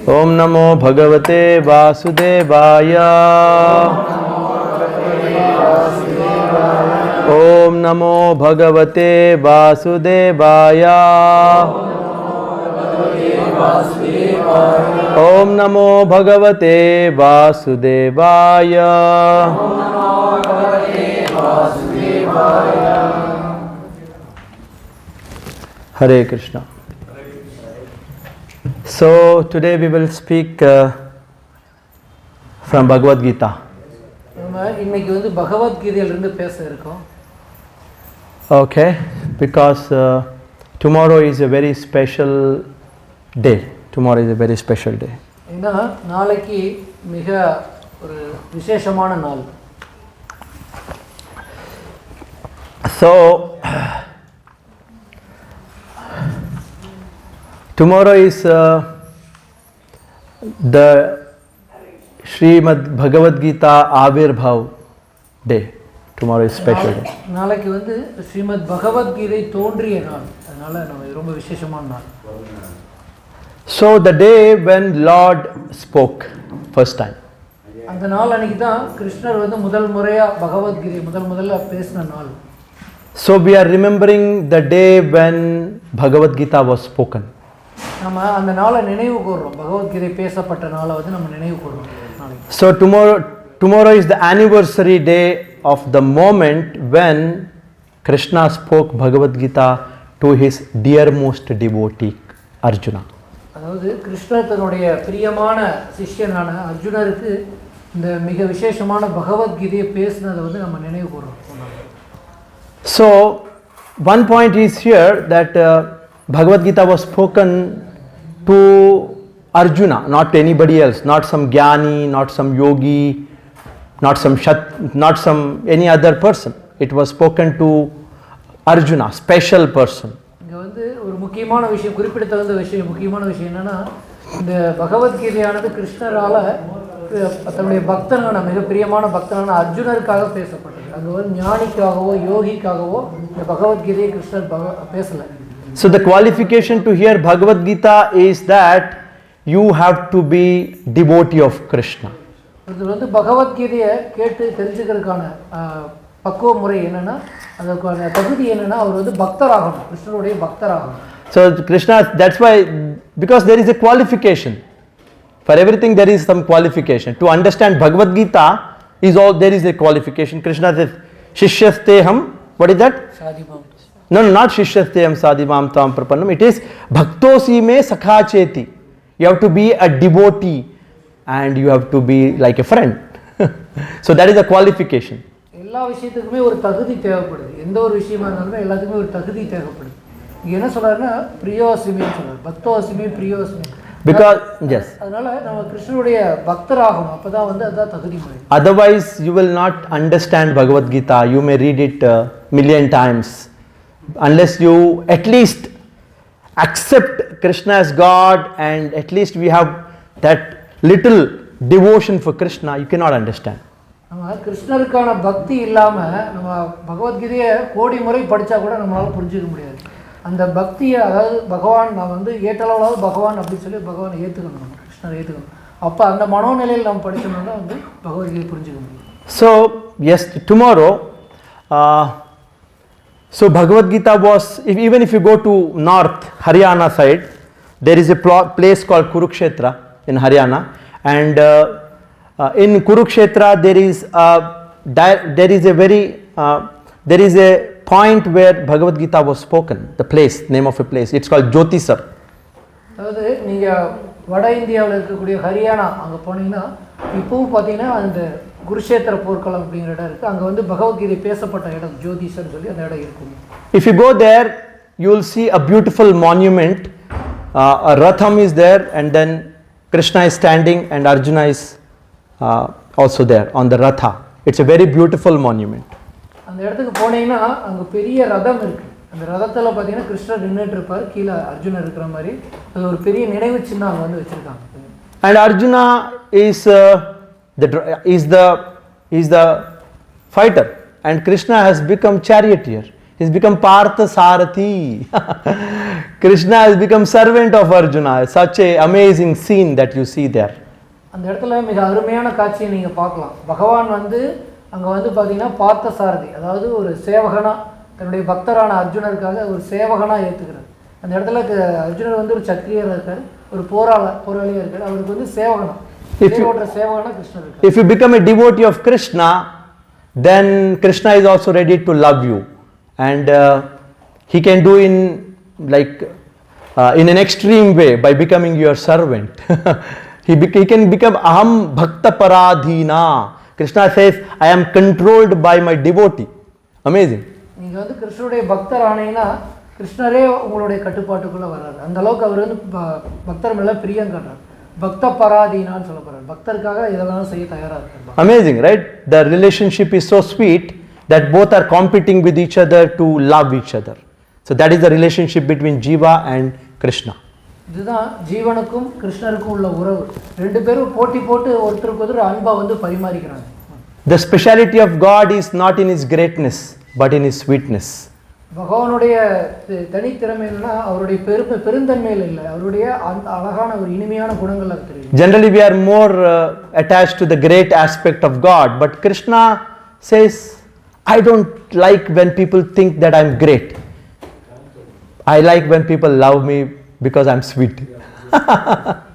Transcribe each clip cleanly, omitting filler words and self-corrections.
Om Namo Bhagavate Vasudevaya. Om Namo Bhagavate Vasudevaya. Om Namo Bhagavate Vasudevaya. Hare Krishna. So today we will speak from Bhagavad Gita. இன்னைக்கு வந்து பகவத் கீதையில இருந்து பேச இருக்கோம். Okay, because tomorrow is a very special day. Tomorrow is a very special day. ஏன்னா நாளைக்கு மிக ஒரு விசேஷமான நாள். So tomorrow is the Srimad Bhagavad Gita Avirbhav day. Tomorrow is special day. நாளைக்கு வந்து ஸ்ரீமத் பகவத் கீதை தோன்றிய நாள். அதனால நம்ம ரொம்ப விசேஷமான நாள். So the day when Lord spoke first time. அந்த நாள் அன்னைக்கு தான் கிருஷ்ணர் வந்து முதல் முறையா பகவத் கீதை முதல்ல பேசின நாள். So we are remembering the day when Bhagavad Gita was spoken. நம்ம அந்த நாளை நினைவு கூர்றோம். பகவத் கீதை பேசப்பட்ட நாளை வந்து நம்ம நினைவு கூர்றோம். So tomorrow is the anniversary day of the moment when Krishna spoke Bhagavad Gita to his dearmost devotee Arjuna. அதாவது கிருஷ்ணர் தன்னுடைய பிரியமான சிஷ்யனான அர்ஜுனருக்கு இந்த மிக விசேஷமான பகவத் கீதையை பேசினதை வந்து நம்ம நினைவு கூர்றோம். So one point is here that Bhagavad Gita was spoken to Arjuna, not to anybody else, not some jnani, not some yogi, not some any other person. It was spoken to Arjuna, special person. இங்க வந்து ஒரு முக்கியமான விஷயம், குறிப்பிடத்தகுந்த விஷயம், முக்கியமான விஷயம் என்னன்னா இந்த பகவத் கீதையானது கிருஷ்ணரால தன்னுடைய பக்தனான மிக பிரியமான பக்தனான அர்ஜுனருக்காக பேசப்பட்டது. அங்க வந்து ஞானிக்காகவோ யோகிக்காகவோ இந்த பகவத் கீதையை கிருஷ்ணர் பேசல. So the qualification to hear Bhagavad Gita is that you have to be devotee of Krishna. இது வந்து பகவத் கீதையை கேட்டு தெரிஞ்சுக்கிறதுக்கான பக்குவ முறை என்னன்னா அதுக்கான தகுதி என்னன்னா அவர் வந்து பக்தராகணும், கிருஷ்ணருடைய பக்தராகணும். So Krishna, that's why, because there is a qualification. For everything there is some qualification. To understand Bhagavad Gita is all, there is a qualification. Krishna says, Shishyasteham, what is that? Sadhimam. No, not Shishyasteham Sadhimam Tam Prapannam. It is Bhaktosi me Sakha Cheti. You have to be a devotee and you have to be like a friend. So that is a qualification. எல்லா விஷயத்துக்குமே ஒரு தகுதி தேவைப்படுது. எந்த ஒரு விஷயமா இருந்தாலுமே எல்லாத்துக்குமே ஒரு தகுதி தேவைப்படுது. இங்க என்ன சொல்றாருன்னா பிரியோஸ்மின்னு சொல்றாரு. பக்தோஸ்மி பிரியோஸ்மி. Because yes. அதனால நம்ம கிருஷ்ணருடைய பக்தராகணும். அப்பதான் வந்து அதான் தகுதி முறை. Otherwise you will not understand Bhagavad Gita. You may read it million times. Unless you at least accept Krishna as God and at least we have that little devotion for Krishna, you cannot understand. நம்ம கிருஷ்ணருக்கான பக்தி இல்லாம நம்ம பகவத் கீதையை கோடி முறை படிச்சா கூட நம்மளால புரிஞ்சுக்க முடியாது. அந்த பக்தியை, அதாவது பகவான் நான் வந்து ஏற்றளவுலாவது பகவான் அப்படின்னு சொல்லி பகவானை ஏற்றுக்கணும், நம்ம கிருஷ்ணரை ஏற்றுக்கணும். அப்போ அந்த மனோநிலையில் நம்ம படிச்சோம்னா வந்து பகவத்கீதை புரிஞ்சுக்க முடியும். So yes, tomorrow so Bhagavad Gita was, even if you go to north Haryana side, there is a place called Kurukshetra in Haryana, and in Kurukshetra there is a point where Bhagavad Gita was spoken. The place, name of a place, it's called Jyotisar. அதாவது நீங்கள் வட இந்தியாவில் இருக்கக்கூடிய ஹரியானா அங்கே போனீங்கன்னா இப்போவும் பார்த்தீங்கன்னா அந்த குருஷேத்திர போர்க்களம் அப்படிங்கிற இடம் இருக்குது. அங்கே வந்து பகவத்கீதை பேசப்பட்ட இடம் ஜோதிஷர் சொல்லி அந்த இடம் இருக்கும். If you go there, you will see a beautiful monument. A ratham is there, and then Krishna is standing and Arjuna is also there on the ratha. It's a very beautiful monument. அந்த இடத்துக்கு போனீங்கன்னா அங்கே பெரிய ரதம் இருக்குது. அந்த ரதத்தில் பார்த்தீங்கன்னா கிருஷ்ணர் நின்றுட்டு இருப்பார், கீழே அர்ஜுனர் இருக்கிற மாதிரி. அது ஒரு பெரிய நினைவு சின்னம் அங்கே வந்து வச்சுருக்காங்க. And Arjuna is the fighter and Krishna has become charioteer. He's become Partha Sarathi. Krishna has become servant of Arjuna. Such a amazing scene that you see there. அந்த இடத்துல மிக அருமையான காட்சியை நீங்கள் பார்க்கலாம். பகவான் வந்து அங்கே வந்து பார்த்தீங்கன்னா பார்த்த சாரதி, அதாவது ஒரு சேவகனா தன்னுடைய பக்தரான அர்ஜுனருக்காக ஒரு சேவகனா ஏற்றுக்கிறார். அந்த இடத்துல அர்ஜுனர் வந்து ஒரு சத்திரியராக இருக்கார், ஒரு போராளியாக இருக்கார். அவருக்கு வந்து சேவகனா சேவகனா கிருஷ்ணர் இருக்கார். If you become a devotee of Krishna, then Krishna is also ready to love you, and he can do in an extreme way by becoming your servant. He can become aham bhakta paradhina. Krishna says, I am controlled by my devotee. Amazing. நீங்க வந்து கிருஷ்ணருடைய பக்தர் ஆனீங்கன்னா கிருஷ்ணரே உங்களுடைய கட்டுப்பாட்டுக்குள்ள வராரு. அந்த அளவுக்கு அவர் வந்து பக்தர் மேல பிரியம் காட்டுறார். பக்த பராதீனான்னு சொல்லப்படுறார். பக்தருக்காக எதெல்லாம் செய்ய தயாரா இருக்கார். Amazing, right? The relationship is so sweet that both are competing with each other to love each other. So that is the relationship between Jiva and Krishna. இதுதான் ஜீவனுக்கும் கிருஷ்ணருக்கும் உள்ள உறவு. ரெண்டு பேரும் போட்டி போட்டு ஒருத்தருக்கு ஒருத்தர் அன்பா வந்து பரிமாறிக்கிறாங்க. The speciality of God is not in his greatness but in his sweetness. பகவானுடைய தனித்திறமை என்னன்னா அவருடைய பெருந்தன்மையில் இல்லை, அவருடைய அழகான ஒரு இனிமையான குணங்கள் தெரியும். Generally we are more attached to the great aspect of God, but Krishna says, I don't like when people think that I'm great. I like when people love me because I'm sweet.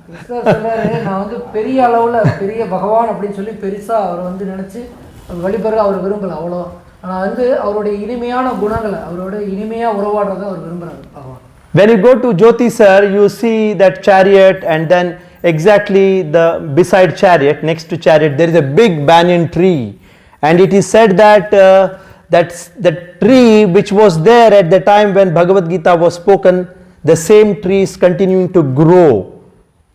கிருஷ்ணர் சொல்றாரு, நான் வந்து பெரிய அளவுல பெரிய பகவான் அப்படின்னு சொல்லி பெருசா அவர் வந்து நினைச்சு வழிபடுற அவர் விரும்பல அவ்வளோ. ஆனால் வந்து அவருடைய இனிமையான குணங்களை அவரோட இனிமையா உறவாடுறத அவர் விரும்புறாரு பகவான். When you go to Jyoti sir, you see that chariot, and then exactly beside chariot, next to chariot, there is a big banyan tree, and it is said that that's the tree which was there at the time when Bhagavad Gita was spoken. The same tree is continuing to grow,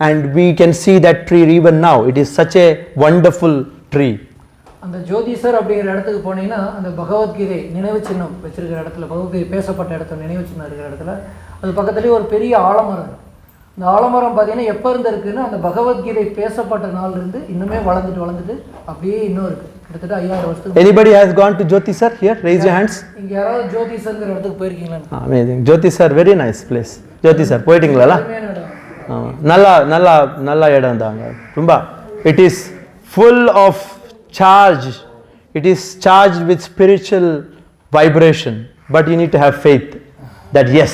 and we can see that tree even now. It is such a wonderful tree. அந்த ஜோதிசர் அப்படிங்கிற இடத்துக்கு போனீங்கன்னா அந்த பகவத்கீதை நினைவு சின்னம் வச்சிருக்கிற இடத்துல, பகவத்கீதை பேசப்பட்ட இடத்துல நினைவு சின்னம் இருக்கிற இடத்துல அது பக்கத்துலேயே ஒரு பெரிய ஆலமரம். இந்த ஆலமரம் பார்த்தீங்கன்னா எப்போ இருந்து இருக்குன்னா அந்த பகவத்கீதை பேசப்பட்ட நாள் இருந்து இன்னுமே வளர்ந்துட்டு அப்படியே இன்னும் இருக்கு. கிட்டத்தட்ட 5000 வருஷத்துக்கு. Anybody has gone to Jyoti sir here? Raise your hands. இங்க யாராவது ஜோதிசர்ங்கிற இடத்துக்கு போயிருக்கீங்களா? Amazing. Jyoti sir, very nice place. Jyoti sir போயிட்டீங்களா? நல்ல இடம் தாங்க. ரொம்ப it is full of charge. It is charged with spiritual vibration, but you need to have faith that yes,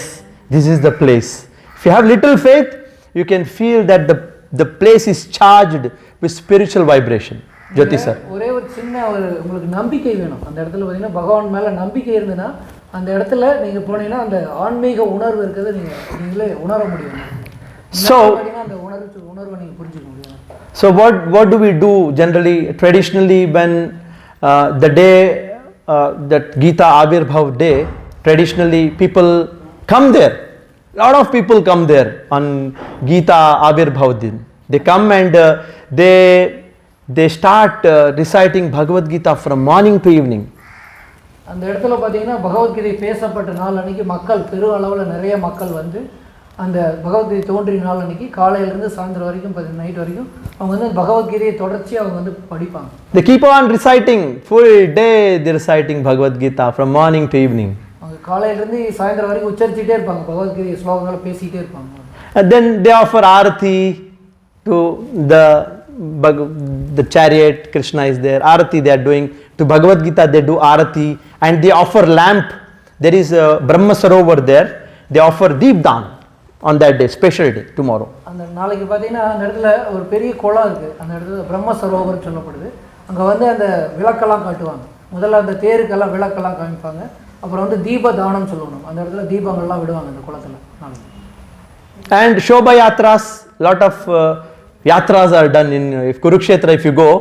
this is the place. If you have little faith, you can feel that the place is charged with spiritual vibration. Jyoti sir, ஒரே ஒரு சின்ன உங்களுக்கு நம்பிக்கை வேணும். அந்த இடத்துல பார்த்தீங்கன்னா பகவான் மேல நம்பிக்கை இருந்ததுன்னா அந்த இடத்துல நீங்க போனீங்கன்னா அந்த ஆன்மீக உணர்வு இருக்கிறது நீங்களே உணர முடியும். So அந்த உணர்வை நீங்க புரிஞ்சுக்க முடியும். So what do we do generally? Traditionally, when the day that Gita Avirbhav day, traditionally people come there. A lot of people come there on Gita Avirbhav din. They come and they start reciting Bhagavad Gita from morning to evening. அந்த இடத்துல பார்த்தீங்கன்னா பகவத்கீதை பேசப்பட்ட நாள் அன்னைக்கு மக்கள் பெரு அளவில் நிறைய மக்கள் வந்து அந்த பகவத்கீதை தோன்றிய நாள் அன்னைக்கு காலையிலேருந்து சாயந்தரம் வரைக்கும் நைட் வரைக்கும் அவங்க வந்து பகவத்கீதையை தொடர்ச்சியாக அவங்க வந்து படிப்பாங்க. They keep on reciting full day. They reciting Bhagavad Gita from morning to evening. அவங்க காலையிலேருந்து சாயந்தரம் வரைக்கும் உச்சரிச்சுட்டே இருப்பாங்க, பகவத்கீதை ஸ்லோகங்களை பேசிகிட்டே இருப்பாங்க. And then they offer arati to the chariot. Krishna is there. Arati they are doing to Bhagavad Gita. They do arati and they offer lamp. There is a Brahma Sarovar there. They offer deepdan on that day, special day, tomorrow. அந்த நாளைக்கு பார்த்தீங்கன்னா அந்த இடத்துல ஒரு பெரிய குளம் இருக்குது. அந்த இடத்துல பிரம்ம சரோவர் சொல்லப்படுது. அங்கே வந்து அந்த விளக்கெல்லாம் காட்டுவாங்க. முதல்ல அந்த தேருக்கெல்லாம் விளக்கெல்லாம் காமிப்பாங்க. அப்புறம் வந்து தீப தானம் சொல்லணும். அந்த இடத்துல தீபங்கள்லாம் விடுவாங்க அந்த குளத்தில் நாளைக்கு. And Shobha Yatras, lot of yatras are done in Kurukshetra. If you go,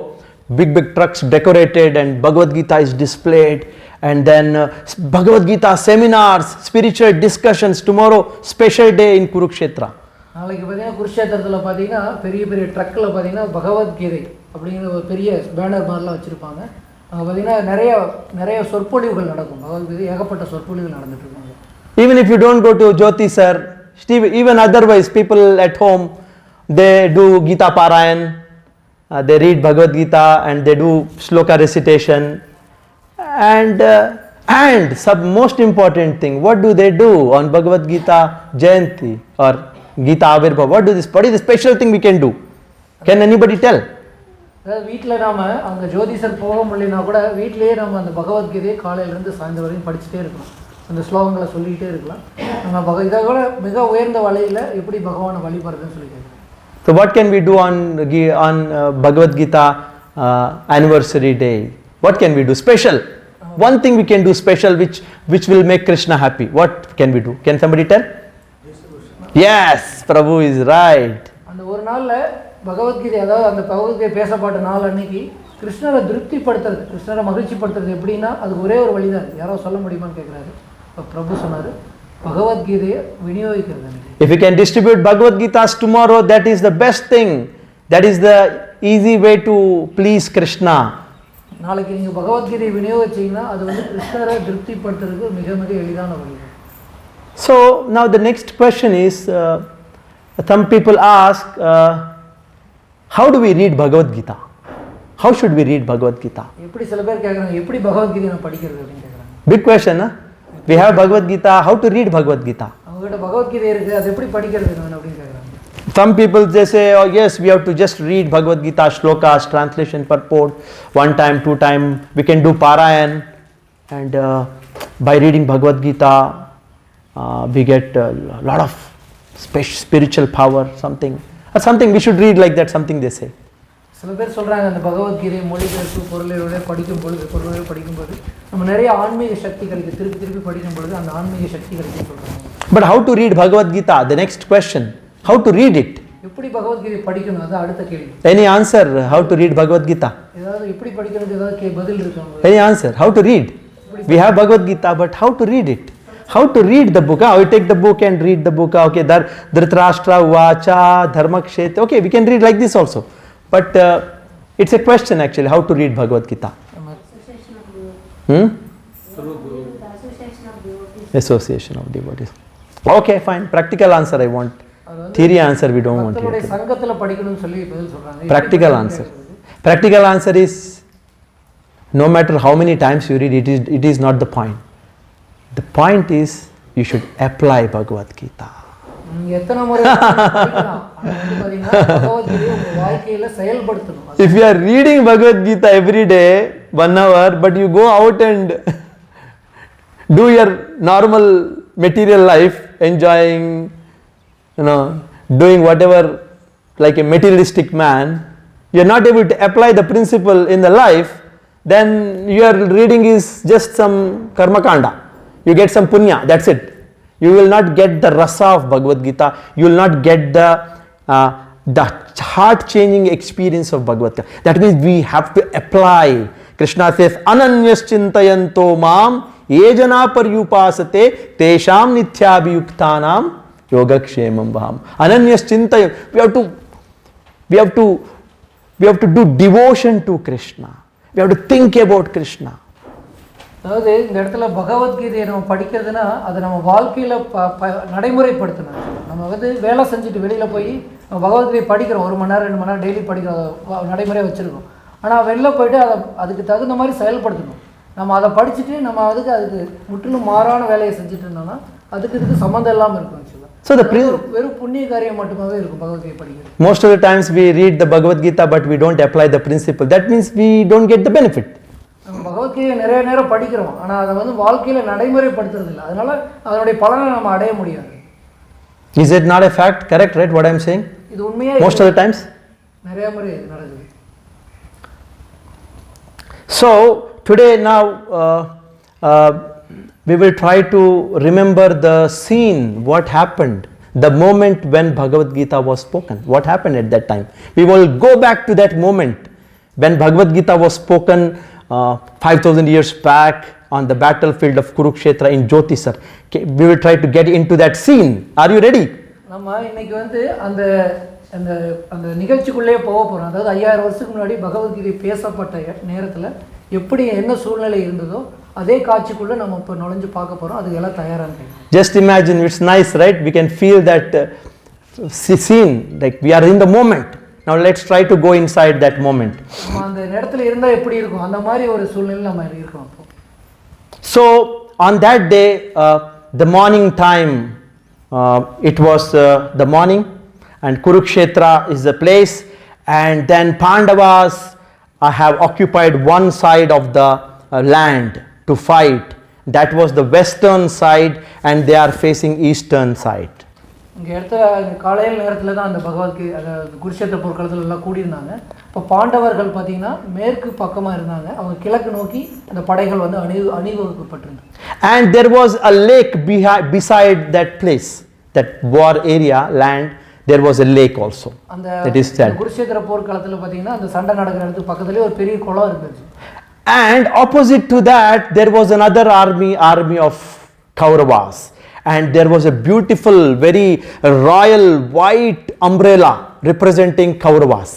big trucks decorated and Bhagavad Gita is displayed, and then Bhagavad Gita seminars, spiritual discussions tomorrow, special day in Kurukshetra. நாளைக்கு பார்த்தீங்கன்னா குருஷேத்திரத்தில் பார்த்தீங்கன்னா பெரிய பெரிய ட்ரக்கில் பார்த்தீங்கன்னா பகவத்கீதை அப்படிங்கிற ஒரு பெரிய banner மாதிரிலாம் வச்சுருப்பாங்க. அங்கே பார்த்தீங்கன்னா நிறைய சொற்பொழிவுகள் நடக்கும். பகவத்கீதை ஏகப்பட்ட சொற்பொழிவுகள் நடந்துட்டு இருக்காங்க. Even if you don't go to Jyoti sir, even otherwise people at home, they do Gita Parayan, they read Bhagavad Gita and they do shloka recitation, and And some most important thing, what do they do on Bhagavad Gita Jayanti or Gita Avirbhava? What is the special thing we can do? Can anybody tell? அதாவது வீட்டில் நாம் அங்கே ஜோதிஷர் போக முடியலனா கூட வீட்டிலேயே நம்ம அந்த பகவத்கீதையை காலையிலேருந்து சாயந்தரம் வரைக்கும் படிச்சுட்டே இருக்கலாம். அந்த ஸ்லோகங்களை சொல்லிக்கிட்டே இருக்கலாம். நம்ம இதை கூட மிக உயர்ந்த வழியில் எப்படி பகவானை வழிபடுறதுன்னு சொல்லி கேட்குறோம். So what can we do on Bhagavad Gita anniversary day? What can we do special? One thing we can do special which will make Krishna happy. What can we do? Can somebody tell? Yes, Prabhu is right. அந்த ஒரு நாளில் பகவத்கீதை, அதாவது அந்த பகவத்கீதை பேசப்பட்ட நாள் அன்னைக்கு கிருஷ்ணரை திருப்திப்படுத்துறது, கிருஷ்ணரை மகிழ்ச்சிப்படுத்துறது எப்படின்னா அதுக்கு ஒரே ஒரு வழி தான் இருக்குது. யாரோ சொல்ல முடியுமான்னு கேட்குறாரு. இப்போ பிரபு சொன்னார், பகவத்கீதையை விநியோகிக்கிறது. If you can distribute Bhagavad Gitas tomorrow, that is the best thing. That is the easy way to please Krishna. நாளைக்கு நீங்கள் பகவத்கீதையை விநியோகிச்சிங்கன்னா அது வந்து கிருஷ்ணரை திருப்திப்படுத்துறதுக்கு மிக மிக எளிதான வழி. So now the next question is, some people ask, how do we read Bhagavad Gita? How should we read Bhagavad Gita? எப்படி சில பேர் கேட்குறாங்க, எப்படி பகவத்கீதையை நான் படிக்கிறது அப்படின்னு கேட்குறாங்க. Big question, huh? We have Bhagavad Gita, how to read Bhagavad Gita? அவங்ககிட்ட பகவத்கீதை இருக்குது, அது எப்படி படிக்கிறது அப்படின்னு கேட்குறாங்க. Some people they say, oh yes, we have to just read Bhagavad Gita shlokas, translation, purport, one time, two time, we can do parayan, and by reading Bhagavad Gita, we get a lot of spiritual power, something we should read like that, something they say. சில பேர் சொல்கிறாங்க, அந்த பகவத்கீதை மொழிபெயர்ப்பு பொருளோட படிக்கும்போது நம்ம நிறைய ஆன்மீக சக்தி கிடைக்கும், திருப்பி படிக்கும் பொழுது அந்த ஆன்மீக சக்தி கிடைக்கும் சொல்கிறாங்க. But how to read Bhagavad Gita? The next question. How to read it? எப்படி பகவத்கீதை படிக்கணும், அது அடுத்த கேள்வி. Any answer? How to read Bhagavad Gita? ஏதாவது எப்படி படிக்கிறது, ஏதாவது பதில் இருக்கா? Any answer? How to read? We have Bhagavad Gita, but how to read it? How to read the book? We take the book and read the book. Okay, Dhritarashtra Uvacha Dharmakshetra. Okay, we can read like this also. But it's a question actually, how to read Bhagavad Gita. Association of devotees. Okay, fine. Practical answer I want. Theory answer we don't want here. சங்கத்துல படிக்கணும்னு சொல்லி பதில் சொல்றாங்க. Practical answer is, no matter how many times you read it is not the point. The point is you should apply Bhagavad Gita. எத்தனை முறை படிக்கலாம், அது பாத்தீங்கன்னா பகவத்கீதையை உங்க வாழ்க்கையில செயல்படுத்தணும். If you are reading Bhagavad Gita every day 1 hour, but you go out and do your normal material life, enjoying, doing whatever like a materialistic man, you are not able to apply the principle in the life, then your reading is just some karma kanda. You get some punya, that's it. You will not get the rasa of Bhagavad Gita. You will not get the heart-changing experience of Bhagavad Gita. That means we have to apply. Krishna says, Ananyas chintayanto mam yejana paryupasate tesham nithyabhiyuktanam yogakshemam vaham. Ananyas chintayam. We have to do devotion to Krishna. We have to think about Krishna. அதாவது இந்த இடத்துல பகவத்கீதையை நம்ம படிக்கிறதுனா அதை நம்ம வாழ்க்கையில் நடைமுறைப்படுத்தணும். நம்ம வந்து வேலை செஞ்சுட்டு வெளியில் போய் நம்ம பகவத்கீதை படிக்கிறோம், 1 மணி நேரம் 2 மணி நேரம் டெய்லி படிக்கிறோம், நடைமுறையாக வச்சுருக்கோம். ஆனால் வெளில போய்ட்டு அதுக்கு தகுந்த மாதிரி செயல்படுத்தணும். நம்ம அதை படிச்சுட்டு நம்ம அதுக்கு முற்றிலும் மாறான வேலையை செஞ்சுட்டு இருந்தோம்னா இதுக்கு சம்மந்தம் இல்லாமல் இருக்கும். So வெறும் புண்ணிய காரியம் மட்டுமாவே இருக்கும் பகவத்கீதை படிக்கிறது. Most of the times we read the Bhagavad Gita but we don't apply the principle. That means we don't get the benefit. நம்ம பகவத்கீதையை நிறைய நேரம் படிக்கிறோம், ஆனால் அதை வந்து வாழ்க்கையில் நடைமுறைப்படுத்துறது இல்லை. அதனால அதனுடைய பலனை நம்ம அடைய முடியாது. Is it not a fact? Correct, right? What I am saying? இது உண்மையா? Most of the times. நிறைய முறை நடக்குது. So today now we will try to remember the scene, what happened, the moment when Bhagavad Gita was spoken. What happened at that time? We will go back to that moment when Bhagavad Gita was spoken 5,000 years back on the battlefield of Kurukshetra in Jyotisar. Okay, we will try to get into that scene. Are you ready? நம்ம இன்னைக்கு வந்து அந்த அந்த அந்த நிகழ்ச்சிக்குள்ளேயே போக போகிறோம். அதாவது 5000 வருஷத்துக்கு முன்னாடி பகவத்கீதை பேசப்பட்ட நேரத்தில் எப்படி என்ன சூழ்நிலை இருந்ததோ அதே காட்சிக்குள்ளே நம்ம இப்போ நுழைஞ்சு பார்க்க போகிறோம். அதுக்கு எல்லாம் தயாராக இருக்கு. Just imagine, it's nice, right? We can feel that scene, like we are in the moment. Now let's try to go inside that moment. நம்ம அந்த இடத்துல இருந்தால் எப்படி இருக்கும், அந்த மாதிரி ஒரு சூழ்நிலை நம்ம இருக்கணும். So on that day, the morning time, it was the morning, and Kurukshetra is the place, and then Pandavas have occupied one side of the land to fight. That was the western side, and they are facing eastern side. இங்கே எடுத்த காலையில் நேரத்தில் தான் அந்த குருஷேத்திர போர்க்களத்தில் எல்லாம் கூடியிருந்தாங்க. இப்போ பாண்டவர்கள் பார்த்தீங்கன்னா மேற்கு பக்கமாக இருந்தாங்க, அவங்க கிழக்கு நோக்கி அந்த படைகள் வந்து அணிவகுக்கப்பட்டிருந்தாங்க. And there was a lake beside that place, that war area land. There was a lake also. That is said. Kurukshetra போர்க்களத்தில் பார்த்தீங்கன்னா அந்த சண்டை நடக்கிற இடத்துக்கு பக்கத்துலேயே ஒரு பெரிய குளம் இருந்துச்சு. And opposite to that, there was another army of Kauravas. And there was a beautiful, very royal white umbrella representing Kauravas,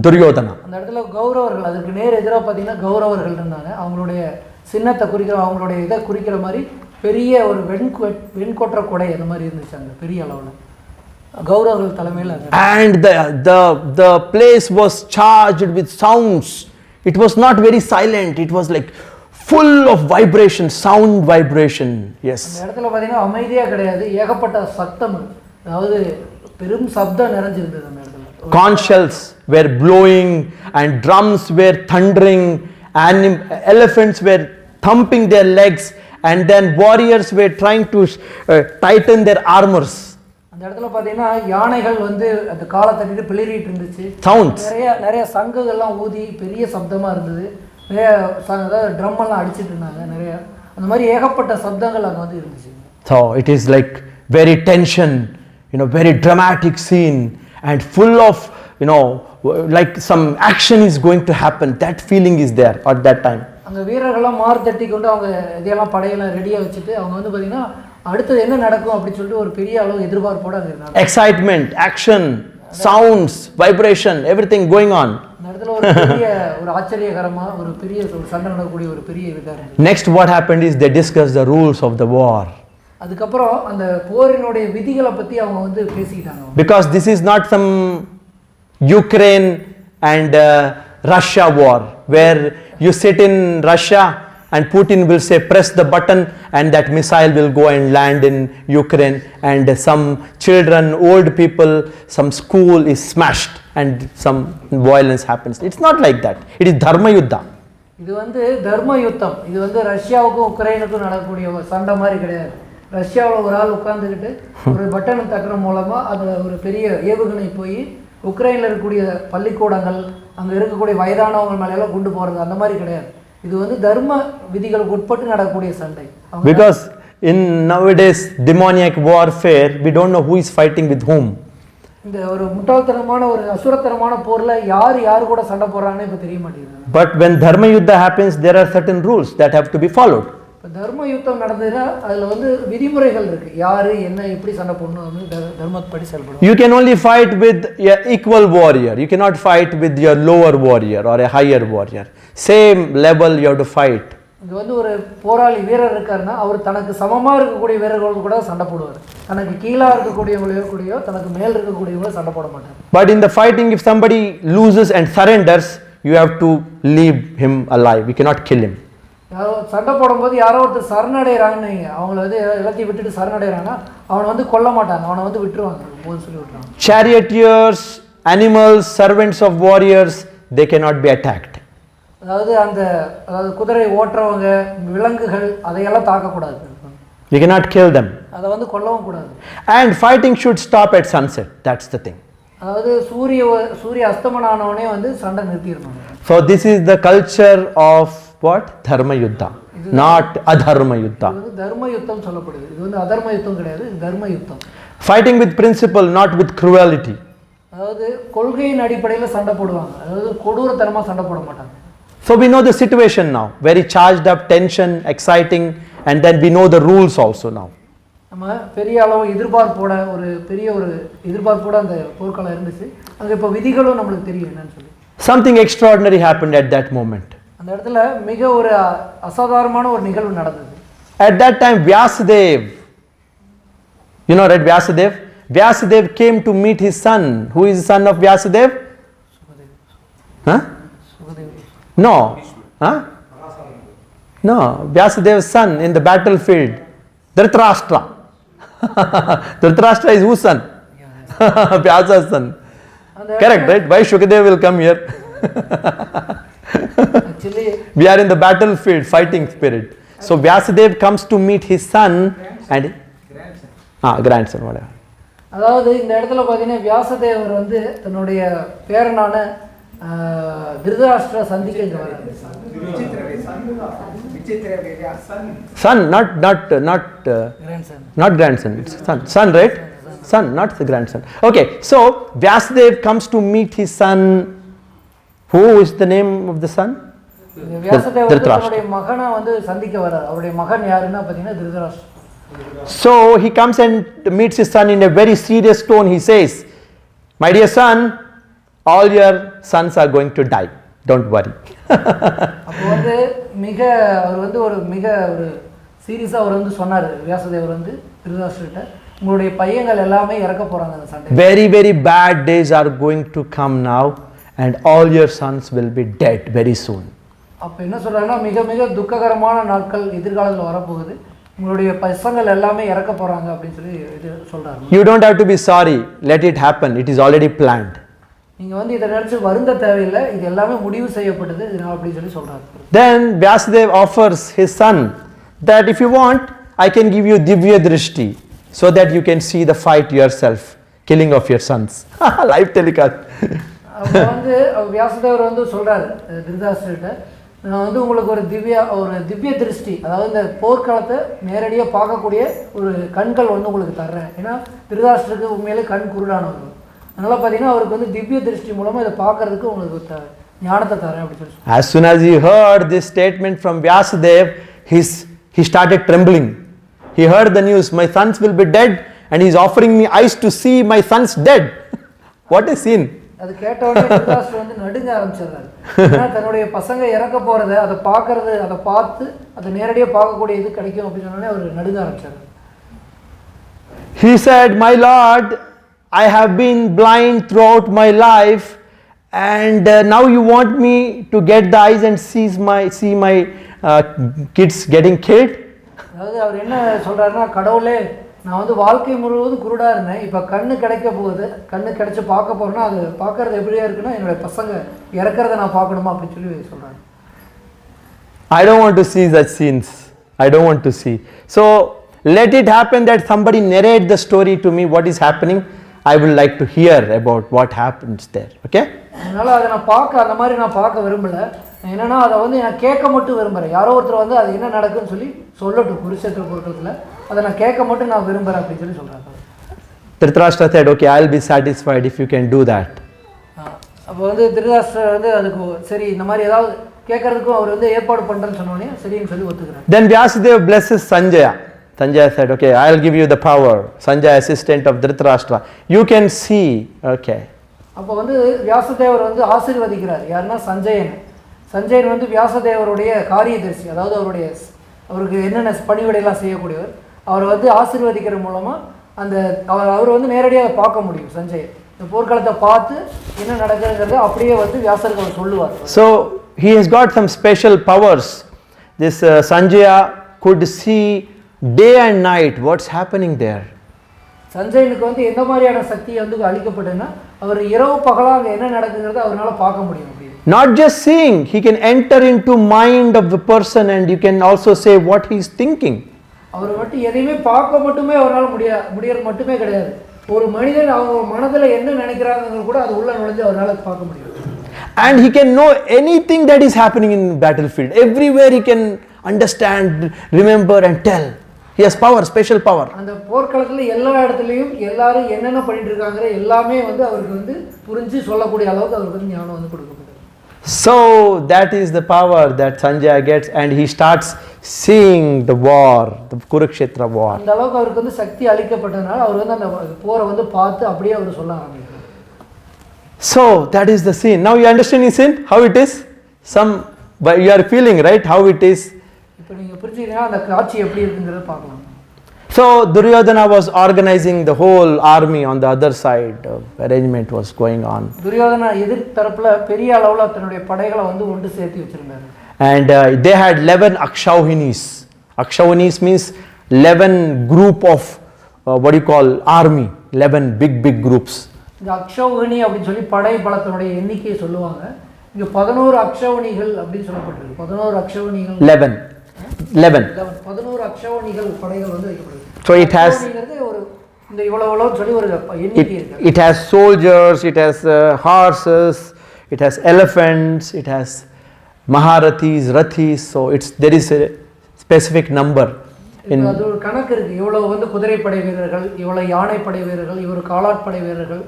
Duryodhana. அந்த இடத்துல கௌரவர்கள், அதுக்கு நேர் எதிராக பார்த்தீங்கன்னா கௌரவர்கள் இருந்தாங்க. அவங்களுடைய சின்னத்தை குறிக்கிற, அவங்களுடைய இதை குறிக்கிற மாதிரி பெரிய ஒரு வெண்கொற்ற கொடை அந்த மாதிரி இருந்துச்சு அங்கே பெரிய அளவில் கௌரவர்கள் தலைமையில். And the place was charged with sounds. It was not very silent. It was like full of vibration, sound vibration. Yes. அந்த இடத்துல பார்த்தீங்கன்னா அமைதியாக கிடையாது, ஏகப்பட்ட சத்தம், அதாவது பெரும் சப்தம் நிறைஞ்சிருந்தது அந்த இடத்துல. Conch shells were blowing and drums were thundering, elephants were thumping their legs, and then warriors were trying to tighten their armors. அந்த இடத்துல பார்த்தீங்கன்னா யானைகள் வந்து அந்த காலை தட்டிட்டு பிளிரிட்டு இருந்துச்சு. Sounds. நிறைய சங்குகள்லாம் ஊதி பெரிய சப்தமாக இருந்தது. நிறைய அதாவது ட்ரம் எல்லாம் அடிச்சிட்டு இருந்தாங்க. நிறைய அந்த மாதிரி ஏகப்பட்ட சப்தங்கள் அங்கே வந்து இருந்துச்சு. So it is like very tension, very dramatic scene, and full of, like some action is going to happen. That feeling is there at that time. அங்கே வீரர்கள்லாம் மாறு தட்டி கொண்டு அவங்க இதையெல்லாம் படையெல்லாம் ரெடியாக வச்சுட்டு அவங்க வந்து பார்த்தீங்கன்னா அடுத்தது என்ன நடக்கும் அப்படின்னு சொல்லிட்டு ஒரு பெரிய அளவு எதிர்பார்ப்போட அங்கே இருந்தாங்க. Excitement, action, sounds, vibration, everything going on. இந்த இடத்துல ஒரு பெரிய ஒரு ஆச்சரியகரமா ஒரு பெரிய ஒரு சண்டை நடக்கக்கூடிய ஒரு பெரிய விகாரம். Next what happened is they discussed the rules of the war. அதுக்கப்புறம் அந்த போரினுடைய விதிகளை பத்தி அவங்க வந்து பேசிட்டாங்க. Because this is not some Ukraine and Russia war where you sit in Russia and Putin will say press the button and that missile will go and land in Ukraine, and some children, old people, some school is smashed and some violence happens. It's not like that. It is dharma yuddha. இது வந்து தர்ம யுத்தம். இது வந்து ரஷ்யாவுக்கும் உக்ரைனுக்கும் நடக்கக்கூடிய ஒரு சண்டை மாதிரி கிடையாது. ரஷ்யாவில் ஒரு ஆள் உட்கார்ந்துக்கிட்டு ஒரு பட்டனை தட்டுற மூலமா அது ஒரு பெரிய ஏவுகணை போய் உக்ரைனில் இருக்கக்கூடிய பள்ளிக்கூடங்கள் அங்கே இருக்கக்கூடிய வயதானவங்க மேலெல்லாம் கொண்டு போகிறது அந்த மாதிரி கிடையாது. இது வந்து தர்ம விதிகளுக்கு உட்பட்டு நடக்கக்கூடிய சண்டை. Because in nowadays demoniac warfare, we don't know who is fighting with whom. இந்த ஒரு முட்டாள்தனமான ஒரு அசுரத்தனமான போர்ல யார் கூட சண்டை போடுறாங்கன்னு இப்ப தெரிய மாட்டேங்குது. But when dharma yuddha happens, there are certain rules that have to be followed. தர்ம யுத்தம் நடந்ததுன்னா அதுல வந்து விதிமுறைகள் இருக்கு. யாரு என்ன எப்படி சண்டை போடணும் தர்மப்படி செயல்படும். You can only fight with an equal warrior. You cannot fight with your lower warrior or a higher warrior. Same level you have to fight. இது வந்து ஒரு போராளி வீரர் இருக்காருன்னா அவர் தனக்கு சமமா இருக்கக்கூடிய வீரர்களோடு கூட சண்டை போடுவார். தனக்கு கீழா இருக்கக்கூடியவங்களோ தனக்கு மேல் இருக்கக்கூடியவங்களோ சண்டை போட மாட்டார். But in the fighting, if somebody loses and surrenders, you have to leave him alive. You cannot kill him. யாரோ சண்டை போடும்போது யாரோ ஒருத்தர் சரணடைகிறாங்கன்னு அவங்கள வந்து எல்லாத்தையும் விட்டுட்டு சரணடைகிறாங்கன்னா அவனை வந்து கொல்ல மாட்டாங்க, அவனை வந்து விட்டுருவாங்க, போது சொல்லி விட்டுருவாங்க. Charioteers, animals, servants of warriors, they cannot be attacked. அதாவது குதிரை ஓட்டுறவங்க, விலங்குகள் அதையெல்லாம் தாக்கக்கூடாது. You cannot kill them. அதை வந்து கொல்லவும் கூடாது. And fighting should stop at sunset. That's the thing. அதாவது சூரிய அஸ்தமனம் ஆனவனே வந்து சண்டை நிறுத்திடணும். So this is the culture of what? Dharma yuddha, not adharma yuddha. இது தர்ம யுத்தம் சொல்லப்படுது. இது வந்து அதர்ம யுத்தம் கிடையாது, இது தர்ம யுத்தம். Fighting with principle, not with cruelty. அதாவது கொள்கையின் அடிப்படையில் சண்டை போடுவாங்க, அதாவது கொடூரத்தனமா சண்டை போட மாட்டாங்க. So we know the situation now, very charged up, tension, exciting, and then we know the rules also now. நம்ம பெரிய அளவு எதிர்பார்ப்போட அந்த போர்க்களம் இருந்துச்சு. அங்கே இப்போ விதிகளும் நம்மளுக்கு தெரியும் என்னன்னு சொல்லி. Something extraordinary happened at that moment. அந்த இடத்துல மிக ஒரு அசாதாரணமான ஒரு நிகழ்வு நடந்தது. At that time, Vasudev, right, Vasudev? Vasudev came to meet his son. Who is the son of Vasudev? Huh? No. Huh? No, Vyasadev's son in the battlefield, Dhritarashtra. Dhritarashtra is whose son? Vyasa's son. Correct, right? Why Shukadev will come here? Actually, we are in the battlefield, fighting spirit. So Vyasadev comes to meet his son and grandson, whatever. அதாவது இந்த இடத்துல பார்த்தீங்கன்னா வியாசதேவர் வந்து தன்னுடைய பேரனான திருதராஷ்டிர சந்திக்க இங்கே வர்றாரு. Son, not grandson. Son, right? Son, not the grandson. Okay, so Vyasadev comes to meet his son. Who is the name of the son? வியாசதேவர் தன்னுடைய மகனை வந்து சந்திக்க வர்றாரு. அவருடைய மகன் யாருன்னா பார்த்தீங்கன்னா Dhritarashtra. So he comes and meets his son in a very serious tone. He says, "My dear son, all your sons are going to die. Don't worry." அப்போ வந்து அவர் வந்து ஒரு சீரியஸாக அவர் வந்து சொன்னார். வியாசதேவர் வந்து திருதராஷ்டிரர்கிட்ட, உங்களுடைய பையன்கள் எல்லாமே இறக்க போறாங்க அந்த சண்டை. Very, very bad days are going to come now, and all your sons will be dead very soon. அப்போ என்ன சொல்றாங்கன்னா, மிக துக்ககரமான நாட்கள் எதிர்காலத்தில் வரப்போகுது, உங்களுடைய பசங்கள் எல்லாமே இறக்க போறாங்க அப்படின்னு சொல்லி இது சொல்றாரு. You don't have to be sorry. Let it happen. It is already planned. நீங்க வந்து இத நினைச்சு வருந்த தேவையில்லை, இது எல்லாமே முடிவு செய்யப்பட்டது இதனால அப்படி சொல்லி சொல்றாரு. Then Vyasadeva offers his son that if you want, I can give you Divya Drishti so that you can see the fight yourself, killing of your sons. Live telecast. அப்போ வந்து வியாசதேவர் வந்து சொல்றாரு திருதராஷ்டிரர்கிட்ட, நான் வந்து உங்களுக்கு ஒரு திவ்ய திருஷ்டி, அதாவது இந்த போர்க்களத்தை நேரடியாக பார்க்கக்கூடிய ஒரு கண்கள் வந்து உங்களுக்கு தர்றேன். ஏன்னா திருதராஷ்டிரருக்கு உண்மையிலே கண் குருடானவர். அதனால் பார்த்தீங்கன்னா அவருக்கு வந்து திவ்ய திருஷ்டி மூலமாக இதை பார்க்கறதுக்கு உங்களுக்கு ஞானத்தை தரேன் அப்படின்னு சொல்லி. As soon as he heard this statement from Vyasadev, he started trembling. He heard the news, my sons will be dead, and he is offering me eyes to see my sons dead. What a scene. அது கேட்டவுடனே திருதராஷ்டிரர் வந்து நடுங்க ஆரம்பிச்சிடுறாரு. ஏன்னா தன்னுடைய பசங்க இறக்க போகிறத அதை பார்த்து அதை நேரடியாக பார்க்கக்கூடிய இது கிடைக்கும் அப்படின்னு சொன்னோடனே அவர் நடுங்க ஆரம்பிச்சார். He said, my Lord, I have been blind throughout my life, and now you want me to get the eyes and see my kids getting killed? அதாவது அவர் என்ன சொல்றாருன்னா, கடவுளே, நான் வந்து வாழ்க்கை முழுவதும் குருடா இருந்தேன், இப்போ கண்ணு கிடைக்க போகுது, கண்ணு கிடைச்சி பார்க்க போறேன்னா அது பார்க்கறது எப்படியா இருக்குன்னா என்னுடைய பசங்க இறக்கிறத நான் பார்க்கணுமா அப்படின்னு சொல்லி சொல்றாங்க. I don't want to see such scenes. I don't want to see. So let it happen that somebody narrate the story to me what is happening. I would like to hear about what happens there. Okay? அதனால அதை அந்த மாதிரி நான் பார்க்க விரும்பல. என்னன்னா அதை வந்து நான் கேட்க மட்டும் விரும்புகிறேன். யாரோ ஒருத்தர் வந்து அது என்ன நடக்குன்னு சொல்லி சொல்லட்டும் குருஷேத்திர போர்க்களத்தில், அதை நான் கேட்க மட்டும் நான் விரும்புகிறேன் அப்படின்னு சொல்லி சொல்கிறாங்க. Dhritarashtra said, okay, I will be satisfied if you can do that. அப்போ வந்து திருதராஷ்டிரர் வந்து அதுக்கு சரி இந்த மாதிரி ஏதாவது கேட்கறதுக்கும் அவர் வந்து ஏற்பாடு பண்ணுறேன்னு சொன்னோடனே சரின்னு சொல்லி ஒத்துக்கிறார். Then Vyasadeva blesses Sanjaya. Sanjaya said, okay, I will give you the power. Sanjaya, assistant of Dhritarashtra. You can see. Okay. அப்போ வந்து வியாசதேவர் வந்து ஆசீர்வதிக்கிறார். யாருன்னா சஞ்சயன் வந்து வியாசதேவருடைய காரியதர்சி, அதாவது அவருக்கு என்னென்ன பணிவிடையெல்லாம் செய்யக்கூடியவர். அவரை வந்து ஆசீர்வதிக்கிற மூலமாக அவர் வந்து நேரடியாக பார்க்க முடியும். சஞ்சயன் இந்த போர்க்களத்தை பார்த்து என்ன நடக்குதுங்கிறத அப்படியே வந்து வியாசருக்கு அவர் சொல்லுவார். So he has got some special powers. This Sanjaya could see day and night what's happening there. சஞ்சயனுக்கு வந்து எந்த மாதிரியான சக்தி வந்து அளிக்கப்பட்டதுன்னா, அவர் இரவு பகலாக என்ன நடக்குங்கிறத அவரால் பார்க்க முடியும். Not just seeing, he can enter into mind of the person and you can also say what he is thinking. அவர் மட்டும் எதையுமே பார்க்க மட்டுமே அவரால் முடியறது மட்டுமே கிடையாது. ஒரு மனிதன் அவங்க மனதில் என்ன நினைக்கிறாங்க கூட அது உள்ள நுழைஞ்சு அவரால் பார்க்க முடியும். And he can know anything that is happening in battlefield. Everywhere he can understand, remember and tell. He has power, special power. அந்த போர்க்களத்தில் எல்லா இடத்துலையும் எல்லாரும் என்னென்ன பண்ணிட்டு இருக்காங்க எல்லாமே வந்து அவருக்கு வந்து புரிஞ்சு சொல்லக்கூடிய அளவுக்கு அவருக்கு வந்து ஞானம் வந்து கொடுக்கப்படும். So that is the power that Sanjaya gets, and he starts seeing the war, the Kurukshetra war. அந்த அளவுக்கு அவருக்கு வந்து சக்தி அளிக்கப்பட்டதனால அவர் வந்து அந்த போரை வந்து பார்த்து அப்படியே அவர் சொல்ல ஆரம்பிக்கிறார். So that is the scene. Now you understand the scene, how it is? But you are feeling, right, how it is. இப்போ நீங்க புரிஞ்சுக்கிட்டா அந்த காட்சி எப்படி இருக்குங்கிறத பார்க்கலாம். So Duryodhana was organizing the whole army on the other side. Arrangement was going on. Duryodhana எதிர் தரப்புல பெரிய அளவுல தன்னுடைய படைகளை வந்து ஒன்று சேர்த்து வச்சிருந்தாரு. And they had 11 akshauhinis. Akshauhinis means 11 group of what do you call army, 11 big groups. இந்த அக்ஷௌகினி அப்படின்னு சொல்லி படை பலத்தினுடைய எண்ணிக்கையை சொல்லுவாங்க. இங்க 11 அக்ஷௌனிகள் அப்படின்னு சொல்லப்பட்டிருக்கு. 11 அக்ஷௌனிகள் 11 அக்ஷௌனிகள் படைகள் வந்து வைக்கப்படுது. So it has ஒரு இந்த இவ்வளவு சொல்லி ஒரு எண்ணிக்கை இருக்கு. It has soldiers, it has horses, it has elephants, it has maharathis, rathis. So there is a specific number. அது ஒரு கணக்கு இருக்கு. இவ்வளவு வந்து குதிரைப்படை வீரர்கள், இவ்வளவு யானைப்படை வீரர்கள், இவ்வளவு காலாட்படை வீரர்கள்,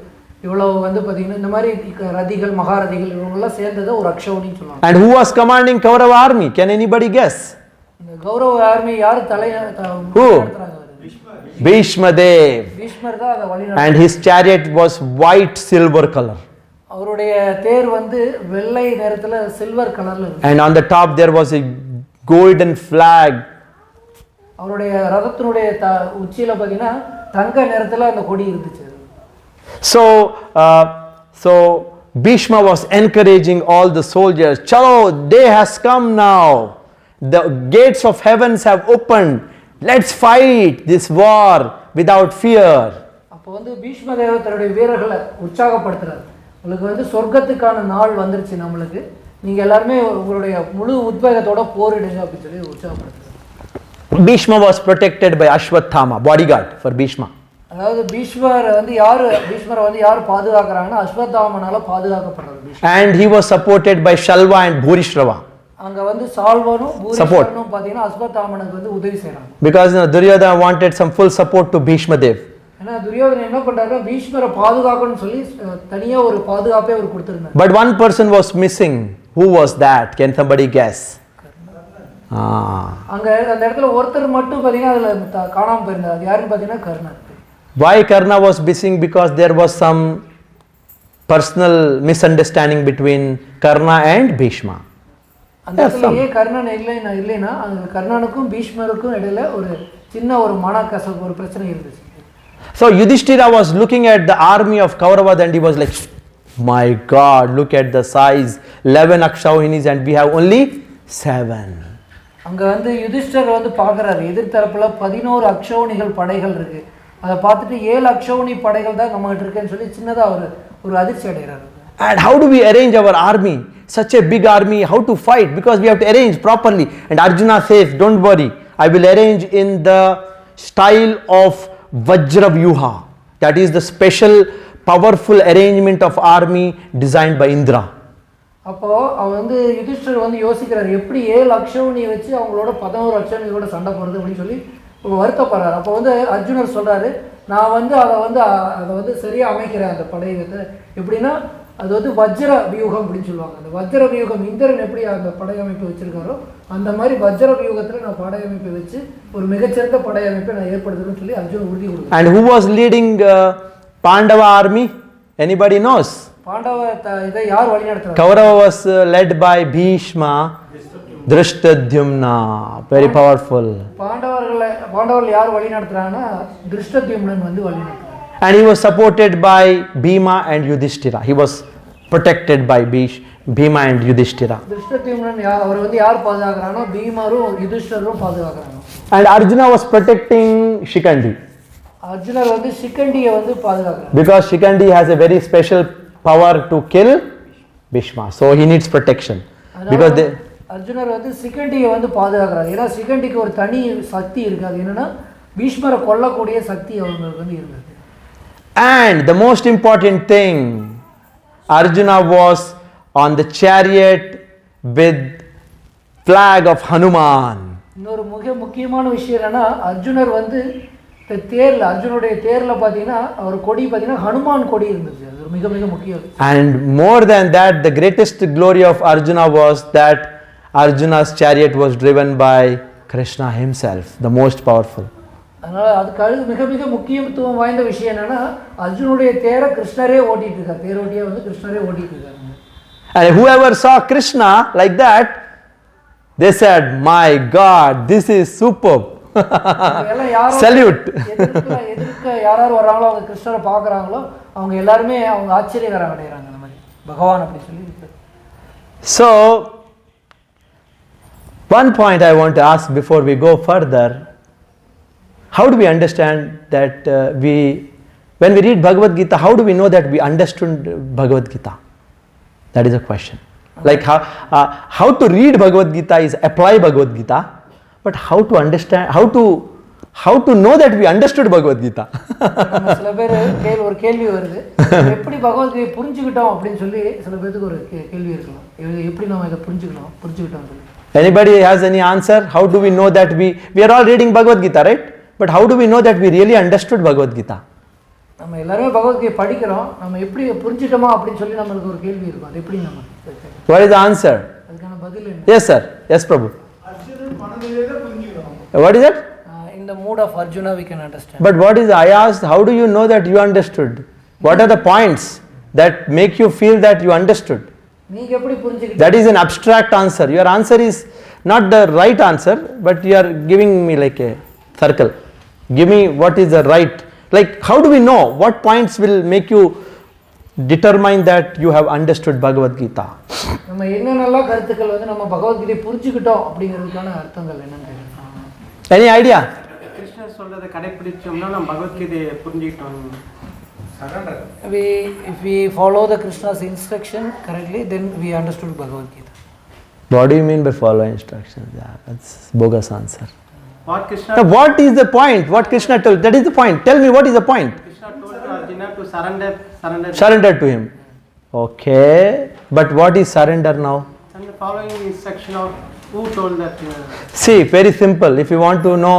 இவ்வளவு வந்து பாத்தீங்கன்னா இந்த மாதிரி ரதிகள் மகாரதிகள் இவங்க எல்லாம் சேர்ந்தது ஒரு அக்ஷௌனின்னு சொல்லுவாங்க. And who was commanding Kaurava army? Can anybody guess? இந்த கௌரவ ஆர்மி யார் நடத்துறாங்க? Bhishma Dev. பீஷ்மர் தான் அத வழி நடத்துறாங்க. And his chariot was white silver color. அவருடைய தேர் வந்து வெள்ளை நிறத்துல சில்வர் கலர்ல இருக்கு. And on the top there was a golden flag. அவருடைய ரதத்தினுடைய உச்சியில பாத்தீங்கன்னா தங்க நிறத்துல அந்த கொடி இருந்துச்சு. So Bhishma was encouraging all the soldiers, chalo, day has come now, the gates of heavens have opened, let's fight this war without fear. அப்போ வந்து பீஷ்ம தேவர் தன்னுடைய வீரர்களை உற்சாகப்படுத்துறார். உங்களுக்கு வந்து சொர்க்கத்துக்கான நாள் வந்துருச்சு, நம்மளுக்கு நீங்க எல்லாரும் உங்களுடைய முழு உத்வேகத்தோட போரிடுங்க அப்படி சொல்லி உற்சாகப்படுத்துறார். Bhishma was protected by Ashwathama, bodyguard for Bhishma. அதாவது பீஷ்மரை வந்து யார் பாதுகாக்கறாங்கன்னா அஸ்வத்தாமனால பாதுகாக்கப்படுறார். And he was supported by Shalva and Bhurishrava. அங்க வந்து சால்வனும் பூரிஷ்ரவனும் பாத்தீங்கன்னா அஸ்வத்தாமனுக்கு வந்து உதவி செய்றாங்க. Because Duryodhana wanted some full support to Bhishma Dev. ஏன்னா துரியோதனன் என்ன பண்றாருன்னா பீஷ்மரை பாதுகாக்கணும்னு சொல்லி தனியா ஒரு பாதுகாப்பே அவர் கொடுத்திருந்தார். But one person was missing. Who was that? Can somebody guess? அங்க அந்த இடத்துல ஒருத்தர் மட்டும் பாத்தீங்கன்னா அதுல காணாம போயிருந்தார். அது யாருன்னு பாத்தீங்கன்னா Karnan. Why Karna was missing? Because there was some personal misunderstanding between Karna and Bhishma. அந்த இடத்துல ஏன் கர்ணன் இல்லைன்னா அந்த கர்ணனுக்கும் பீஷ்மருக்கும் இடையில ஒரு சின்ன ஒரு மனக்கசப்பு ஒரு பிரச்சனை இருந்துச்சு. So Yudhishthira was looking at the army of Kaurava and he was like, my God, look at the size, 11 akshauhinis and we have only 7. அங்க வந்து யுதிஷ்டர் வந்து பார்க்கறாரு, எதிர்த்தரப்புல 11 அக்ஷௌனிகள் படைகள் இருக்கு. அதை பார்த்துட்டு 7 அக்ஷௌனி படைகள் தான் நம்மகிட்ட இருக்குன்னு சொல்லி சின்னதா ஒரு அதிர்ச்சி அடைகிறாரு. And how do we arrange our army? Such a big army, how to fight? Because we have to arrange properly. And Arjuna says, don't worry, I will arrange in the style of Vajra Vyuha. That is the special powerful arrangement of army designed by Indra. அப்போ அவன் வந்து யுதிஷ்டர் வந்து யோசிக்கிறார், எப்படி 7 அக்ஷௌனியை வச்சு அவங்களோட 11 அக்ஷௌனியோட சண்டை போடுறது அப்படின்னு சொல்லி வருத்தப்படுறாரு. அப்போ வந்து அர்ஜுனர் சொல்றாரு, நான் வந்து அதை வந்து சரியா அமைக்கிறேன் அந்த படையத்தை. எப்படின்னா அது வந்து வஜ்ர வியூகம் அப்படின்னு சொல்லுவாங்க. அந்த வஜ்ர வியூகம் இந்திரன் எப்படி அந்த படையமைப்பு வச்சிருக்காரோ அந்த மாதிரி வஜ்ர வியூகத்துல நான் படையமைப்பை வச்சு ஒரு மிகச்சிறந்த படையமைப்பை நான் ஏற்படுத்துறேன்னு சொல்லி அர்ஜுன் உறுதி கொடுத்தார். And who was leading Pandava army? Anybody knows? Pandava இதை யார் வழி நடத்துறாங்க? Kaurava was led by Bhishma, Drishtadyumna, very powerful. பாண்டவர்கள் யார் வழி நடத்துறாங்கன்னா திருஷ்டத்யும்னன் வந்து வழி நடத்துறாங்க. And he was supported by Bhima and Yudhishthira. He was protected by Bhima and Yudhishthira. Dhrishtadyumnan அவர் வந்து யார் பாதுகாக்கறானோ பீமரும் யுதிஷ்டரும் பாதுகாக்கறாங்க. And Arjuna was protecting Shikandi. அர்ஜுனர் வந்து சிக்கண்டியை வந்து பாதுகாக்கறார். Because Shikandi has a very special power to kill Bhishma. So he needs protection. Because அர்ஜுனர் வந்து சிக்கண்டியை வந்து பாதுகாக்கறார். ஏன்னா சிக்கண்டிக்கு ஒரு தனி சக்தி இருக்கு. அது என்னன்னா பீஷ்மரை கொல்லக்கூடிய சக்தி அவங்களுக்கு வந்து இருக்கு. And the most important thing, Arjuna was on the chariot with flag of Hanuman. இன்னொரு முக்கியமான விஷயம் என்னன்னா அர்ஜுனர் வந்து அர்ஜுனுடைய தேர்ல பாத்தீங்கன்னா அவர் கொடி பாத்தீங்கன்னா ஹனுமான் கொடி இருந்துச்சு. அது மிக முக்கியம். And more than that, the greatest glory of Arjuna was that Arjuna's chariot was driven by Krishna himself, the most powerful. அதனால அதுக்கு மிக முக்கியத்துவம் வாய்ந்த விஷயம் என்னன்னா அர்ஜுனுடைய தேரை கிருஷ்ணரே ஓட்டிட்டு இருக்கார். தேரோட்டியா வந்து கிருஷ்ணரே ஓட்டிட்டு இருக்காரு. And whoever saw Krishna like that, they said, my God, this is superb. Salute. எதிர்க்க யாராரு வராங்களோ அவங்க கிருஷ்ணரை பார்க்கறாங்களோ அவங்க எல்லாருமே அவங்க ஆச்சரியகரம் அடையறாங்க. அந்த மாதிரி பகவான் அப்படி சொல்லி. So One point I want to ask before we go further. How do we understand that when we read Bhagavad Gita, how do we know that we understood Bhagavad Gita? That is a question. Like how to read Bhagavad Gita is apply Bhagavad Gita, but how to understand, how to know that we understood Bhagavad Gita? சில பேர் ஒரு கேள்வி வருது, எப்படி பகவத்கீதை புரிஞ்சுக்கிட்டோம் அப்படின்னு சொல்லி சில பேருக்கு ஒரு கேள்வி இருக்கலாம். எப்படி நம்ம இதை புரிஞ்சுக்கிட்டோம் சொல்லி. Anybody has any answer? How do we know that we are all reading Bhagavad Gita, right? But how do we know that we really understood Bhagavad Gita? நம்ம எல்லாரும் பகவத்கீதை படிக்கிறோம், நம்ம எப்படி புரிஞ்சிட்டோமா அப்படின்னு சொல்லி நமக்கு ஒரு கேள்வி இருக்கும். அது எப்படி நம்ம? What is the answer? அதுக்கான பதில் என்ன? Yes sir. Yes Prabhu. What is it? In the mood of Arjuna we can understand. But what is, I asked, how do you know that you understood? What are the points that make you feel that you understood? நீங்க எப்படி புரிஞ்சிக்கிட்டீங்க? That is an abstract answer. Your answer is not the right answer, but you are giving me like a circle. Give me what is the right. Like how do we know? What points will make you determine that you have understood Bhagavad Gita? நம்ம என்னென்னலாம் கருத்துக்கள் வந்து நம்ம பகவத்கீதை புரிஞ்சுக்கிட்டோம் அப்படிங்கிறதுக்கான அர்த்தங்கள் என்னன்னு கேக்குறேன். Any idea? கிருஷ்ணர் சொல்றதை கடைபிடிச்சோம்னா நம்ம பகவத்கீதையை புரிஞ்சுக்கிட்டோம். If we follow the Krishna's instruction correctly, then we understood Bhagavad Gita. What do you mean by follow instructions? Yeah, that's bogus answer. What Krishna? Now, what is the point? What Krishna told? That is the point. Tell me what is the point? Krishna told to Arjuna to Surrender to him. Okay, but what is surrender now? And the following instruction of who told that? See, very simple. If you want to know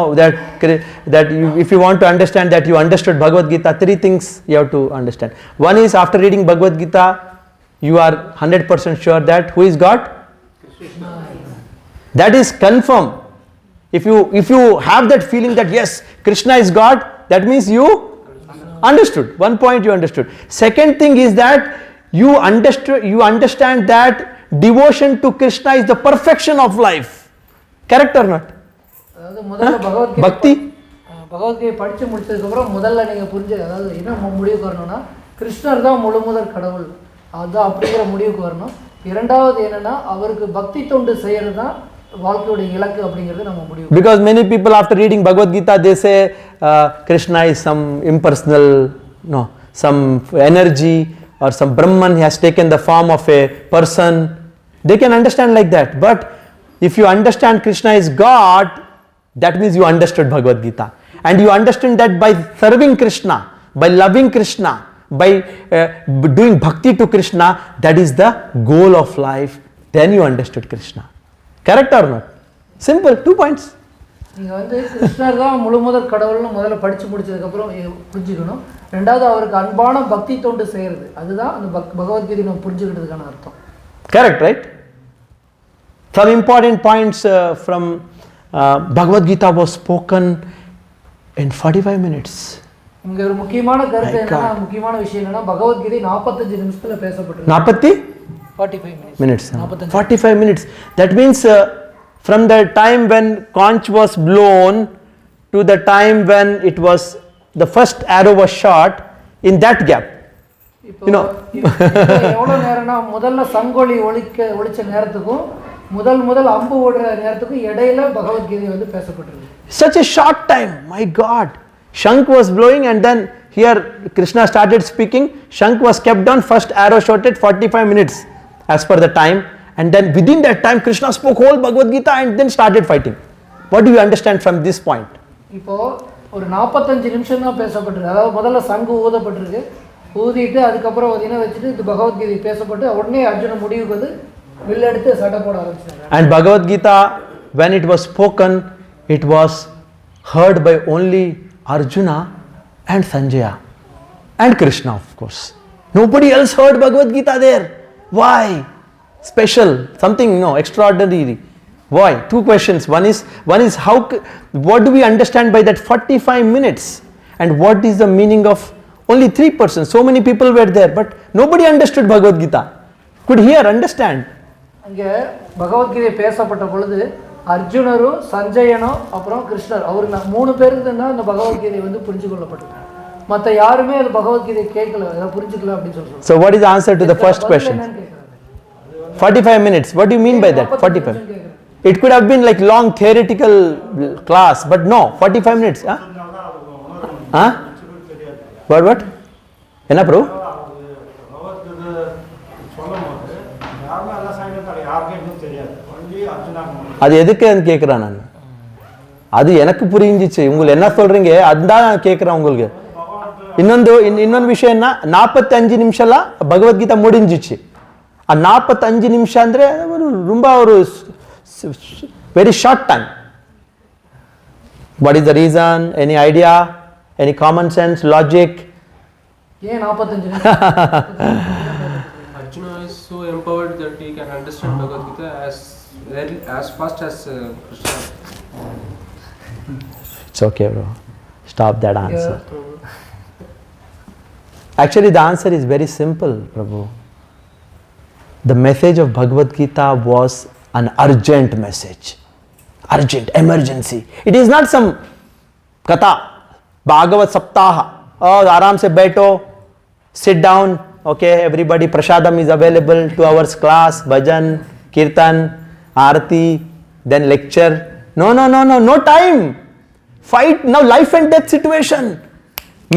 if you want to understand that you understood Bhagavad Gita, three things you have to understand. One is after reading Bhagavad Gita, you are 100% sure that who is God? Krishna. That is confirmed. If you have that feeling that yes, Krishna is God, that means you understood. One point you understood. Second thing is that you understand that devotion to Krishna is the perfection of life. Correct or not? அதாவது முதல்ல பகவத்கீதை படிச்சு முடிச்சதுக்கு அப்புறம் முதல்ல நீங்க அதாவது என்ன முடிவுக்கு வரணும்னா கிருஷ்ணர் தான் முழுமுதற் கடவுள், அதுதான் அப்படிங்கிற முடிவுக்கு வரணும். இரண்டாவது என்னன்னா அவருக்கு பக்தி தொண்டு செய்யறது தான் வாழ்க்கையோட இலக்கு அப்படிங்கிறது நம்ம முடிவு. Because many people after reading Bhagavad Gita they say Krishna is some impersonal, some energy or some Brahman, he has taken the form of a person. They can understand like that. But if you understand Krishna is God, that means you understood Bhagavad Gita. And you understand that by serving Krishna, by loving Krishna, by doing bhakti to Krishna, that is the goal of life. Then you understood Krishna. Correct or not? Simple, 2 points. நீங்க வந்து கிருஷ்ணர் தான் முழுமுதற் கடவுள்னு முதல்ல படிச்சு முடிச்சதுக்கு அப்புறம் புரிஞ்சுக்கணும். ரெண்டாவது அவருக்கு அன்பான பக்தி தொண்டு செய்யறது, அதுதான் அந்த பகவத்கீதை நம்ம புரிஞ்சுக்கிட்டதுக்கான அர்த்தம். Correct, right? Some important points from Bhagavad Gita was spoken in 45 minutes. இங்க ஒரு முக்கியமான கருத்து என்னன்னா, முக்கியமான விஷயம் என்னன்னா பகவத்கீதை 45 நிமிஷத்துல பேசப்பட்டிருக்கு. 45 minutes. 45 minutes. That means from the time when conch was blown to the time when it was the first arrow was shot, in that gap. எவ்வளவு நேரம்னா முதல்ல சங்கொலி ஒளிச்ச நேரத்துக்கும் முதல் அம்பு ஓடுற நேரத்துக்கும் இடையில பகவத்கீதை வந்து பேசப்பட்டிருக்கு. Such a short time, my God. Shank was blowing and then here Krishna started speaking. Shank was kept down, first arrow shot at 45 minutes as per the time, and then within that time Krishna spoke whole Bhagavad Gita and then started fighting. What do you understand from this point? இப்போ ஒரு 45 நிமிஷம் தான் பேசப்பட்டிருக்கு. அதாவது முதல்ல சங்கு ஊதப்பட்டிருக்கு, ஊதிட்டு அதுக்கப்புறம் பார்த்தீங்கன்னா வச்சுட்டு இந்த பகவத்கீதை பேசப்பட்டு உடனே அர்ஜுன முடிவுக்கு வந்து வில் எடுத்து சண்டை போட ஆரம்பிச்சாங்க. And Bhagavad Gita, when it was spoken, it was heard by only Arjuna and Sanjaya and Krishna, of course. Nobody else heard Bhagavad Gita there. Why? Special, something extraordinary. Why? 2 questions. One is what do we understand by that 45 minutes? And what is the meaning of only 3 persons? So many people were there, but nobody understood Bhagavad Gita. Could hear, understand. அங்கே பகவத்கீதை பேசப்பட்ட பொழுது அர்ஜுனரும் சஞ்சயனும் அப்புறம் கிருஷ்ணர் அவர் 3 பேருக்கு தான் இந்த பகவத்கீதை வந்து புரிஞ்சு கொள்ளப்பட்டது. மற்ற யாருமே அது பகவத்கீதை கேட்கல, அதை புரிஞ்சுக்கல அப்படின்னு சொல்றாங்க. So what is the answer to the first question? 45 minutes. What do you mean by that? 45. It could have been like long theoretical class, but no, 45 minutes. Huh? Huh? What? Enna bro? அது எதுக்குன்னு கேட்குறேன் நான். அது எனக்கு புரிஞ்சிச்சு. உங்களுக்கு என்ன சொல்றீங்க அதுதான் கேட்குறேன் உங்களுக்கு. ಇನ್ನೊಂದು ವಿಷಯ என்ன 45 நிமிஷம்லாம் பகவத்கீதா முடிஞ்சிச்சு. ಆ 45 நிமிஷம் ಅಂದ್ರೆ ரொம்ப ஒரு very short time. What is the reason? Any idea? Any common sense, logic? ஏன் 45 நிமிஷம்? Arjuna is so empowered that he can understand Bhagavad Gita as fast as Krishna. It's okay, bro. Stop that answer. Actually, the answer is very simple, Prabhu. The message of Bhagavad Gita was an urgent message. Urgent, emergency. It is not some katha, Bhagavad Saptaha. Oh, aram se baito, sit down. Okay, everybody, prasadam is available. 2 hours class, bhajan, kirtan, arati, then lecture. No time. Fight now, life and death situation.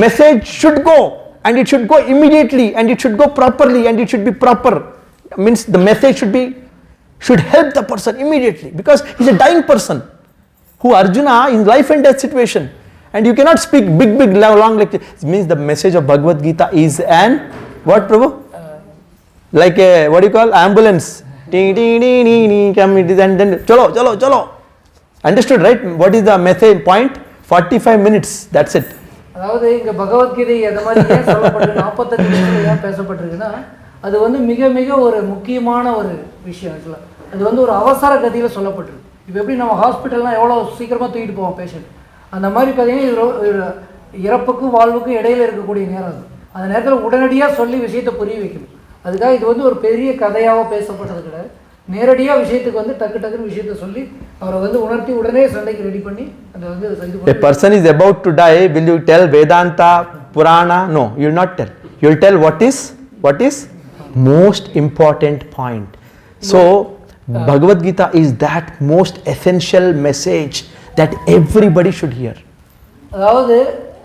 Message should go, and it should go immediately, and it should go properly, and it should be proper. Means the message should help the person immediately, because he's a dying person who Arjuna in life and death situation, and you cannot speak big long lecture. It means the message of Bhagavad Gita is an what, Prabhu? Like a what do you call ambulance? Ding ding ding ding ding, come it is, and then chalo. Understood, right? What is the message point? 45 minutes, that's it. அதாவது இங்க பகவத்கீதை எந்த மாதிரி ஏன் சொல்லப்பட்டிருக்கு 45 நிமிஷத்துல ஏன் பேசப்பட்டிருக்குன்னா அது வந்து மிக மிக ஒரு முக்கியமான ஒரு விஷயம். ஆக்சுவலாக அது வந்து ஒரு அவசர கதியில் சொல்லப்பட்டிருக்கு. இப்போ எப்படி நம்ம ஹாஸ்பிட்டல்லாம் எவ்வளோ சீக்கிரமாக தூக்கிட்டு போவோம் பேஷண்ட், அந்த மாதிரி பார்த்தீங்கன்னா இறப்புக்கும் வாழ்வுக்கும் இடையில இருக்கக்கூடிய நேரம் அது. அந்த நேரத்தில் உடனடியாக சொல்லி விஷயத்தை புரிய வைக்கணும். அதுக்காக இது வந்து ஒரு பெரிய கதையாக பேசப்பட்டது கிடையாது. நேரடியாக விஷயத்துக்கு வந்து டக்குன்னு விஷயத்தை சொல்லி அவரை வந்து உணர்த்தி உடனே சண்டைக்கு ரெடி பண்ணி அதை வந்து A person is about to die, will you tell Vedanta, Purana? No, you will not tell. You will tell what is most important point. So Bhagavad Gita is that most essential message that everybody should hear. அதாவது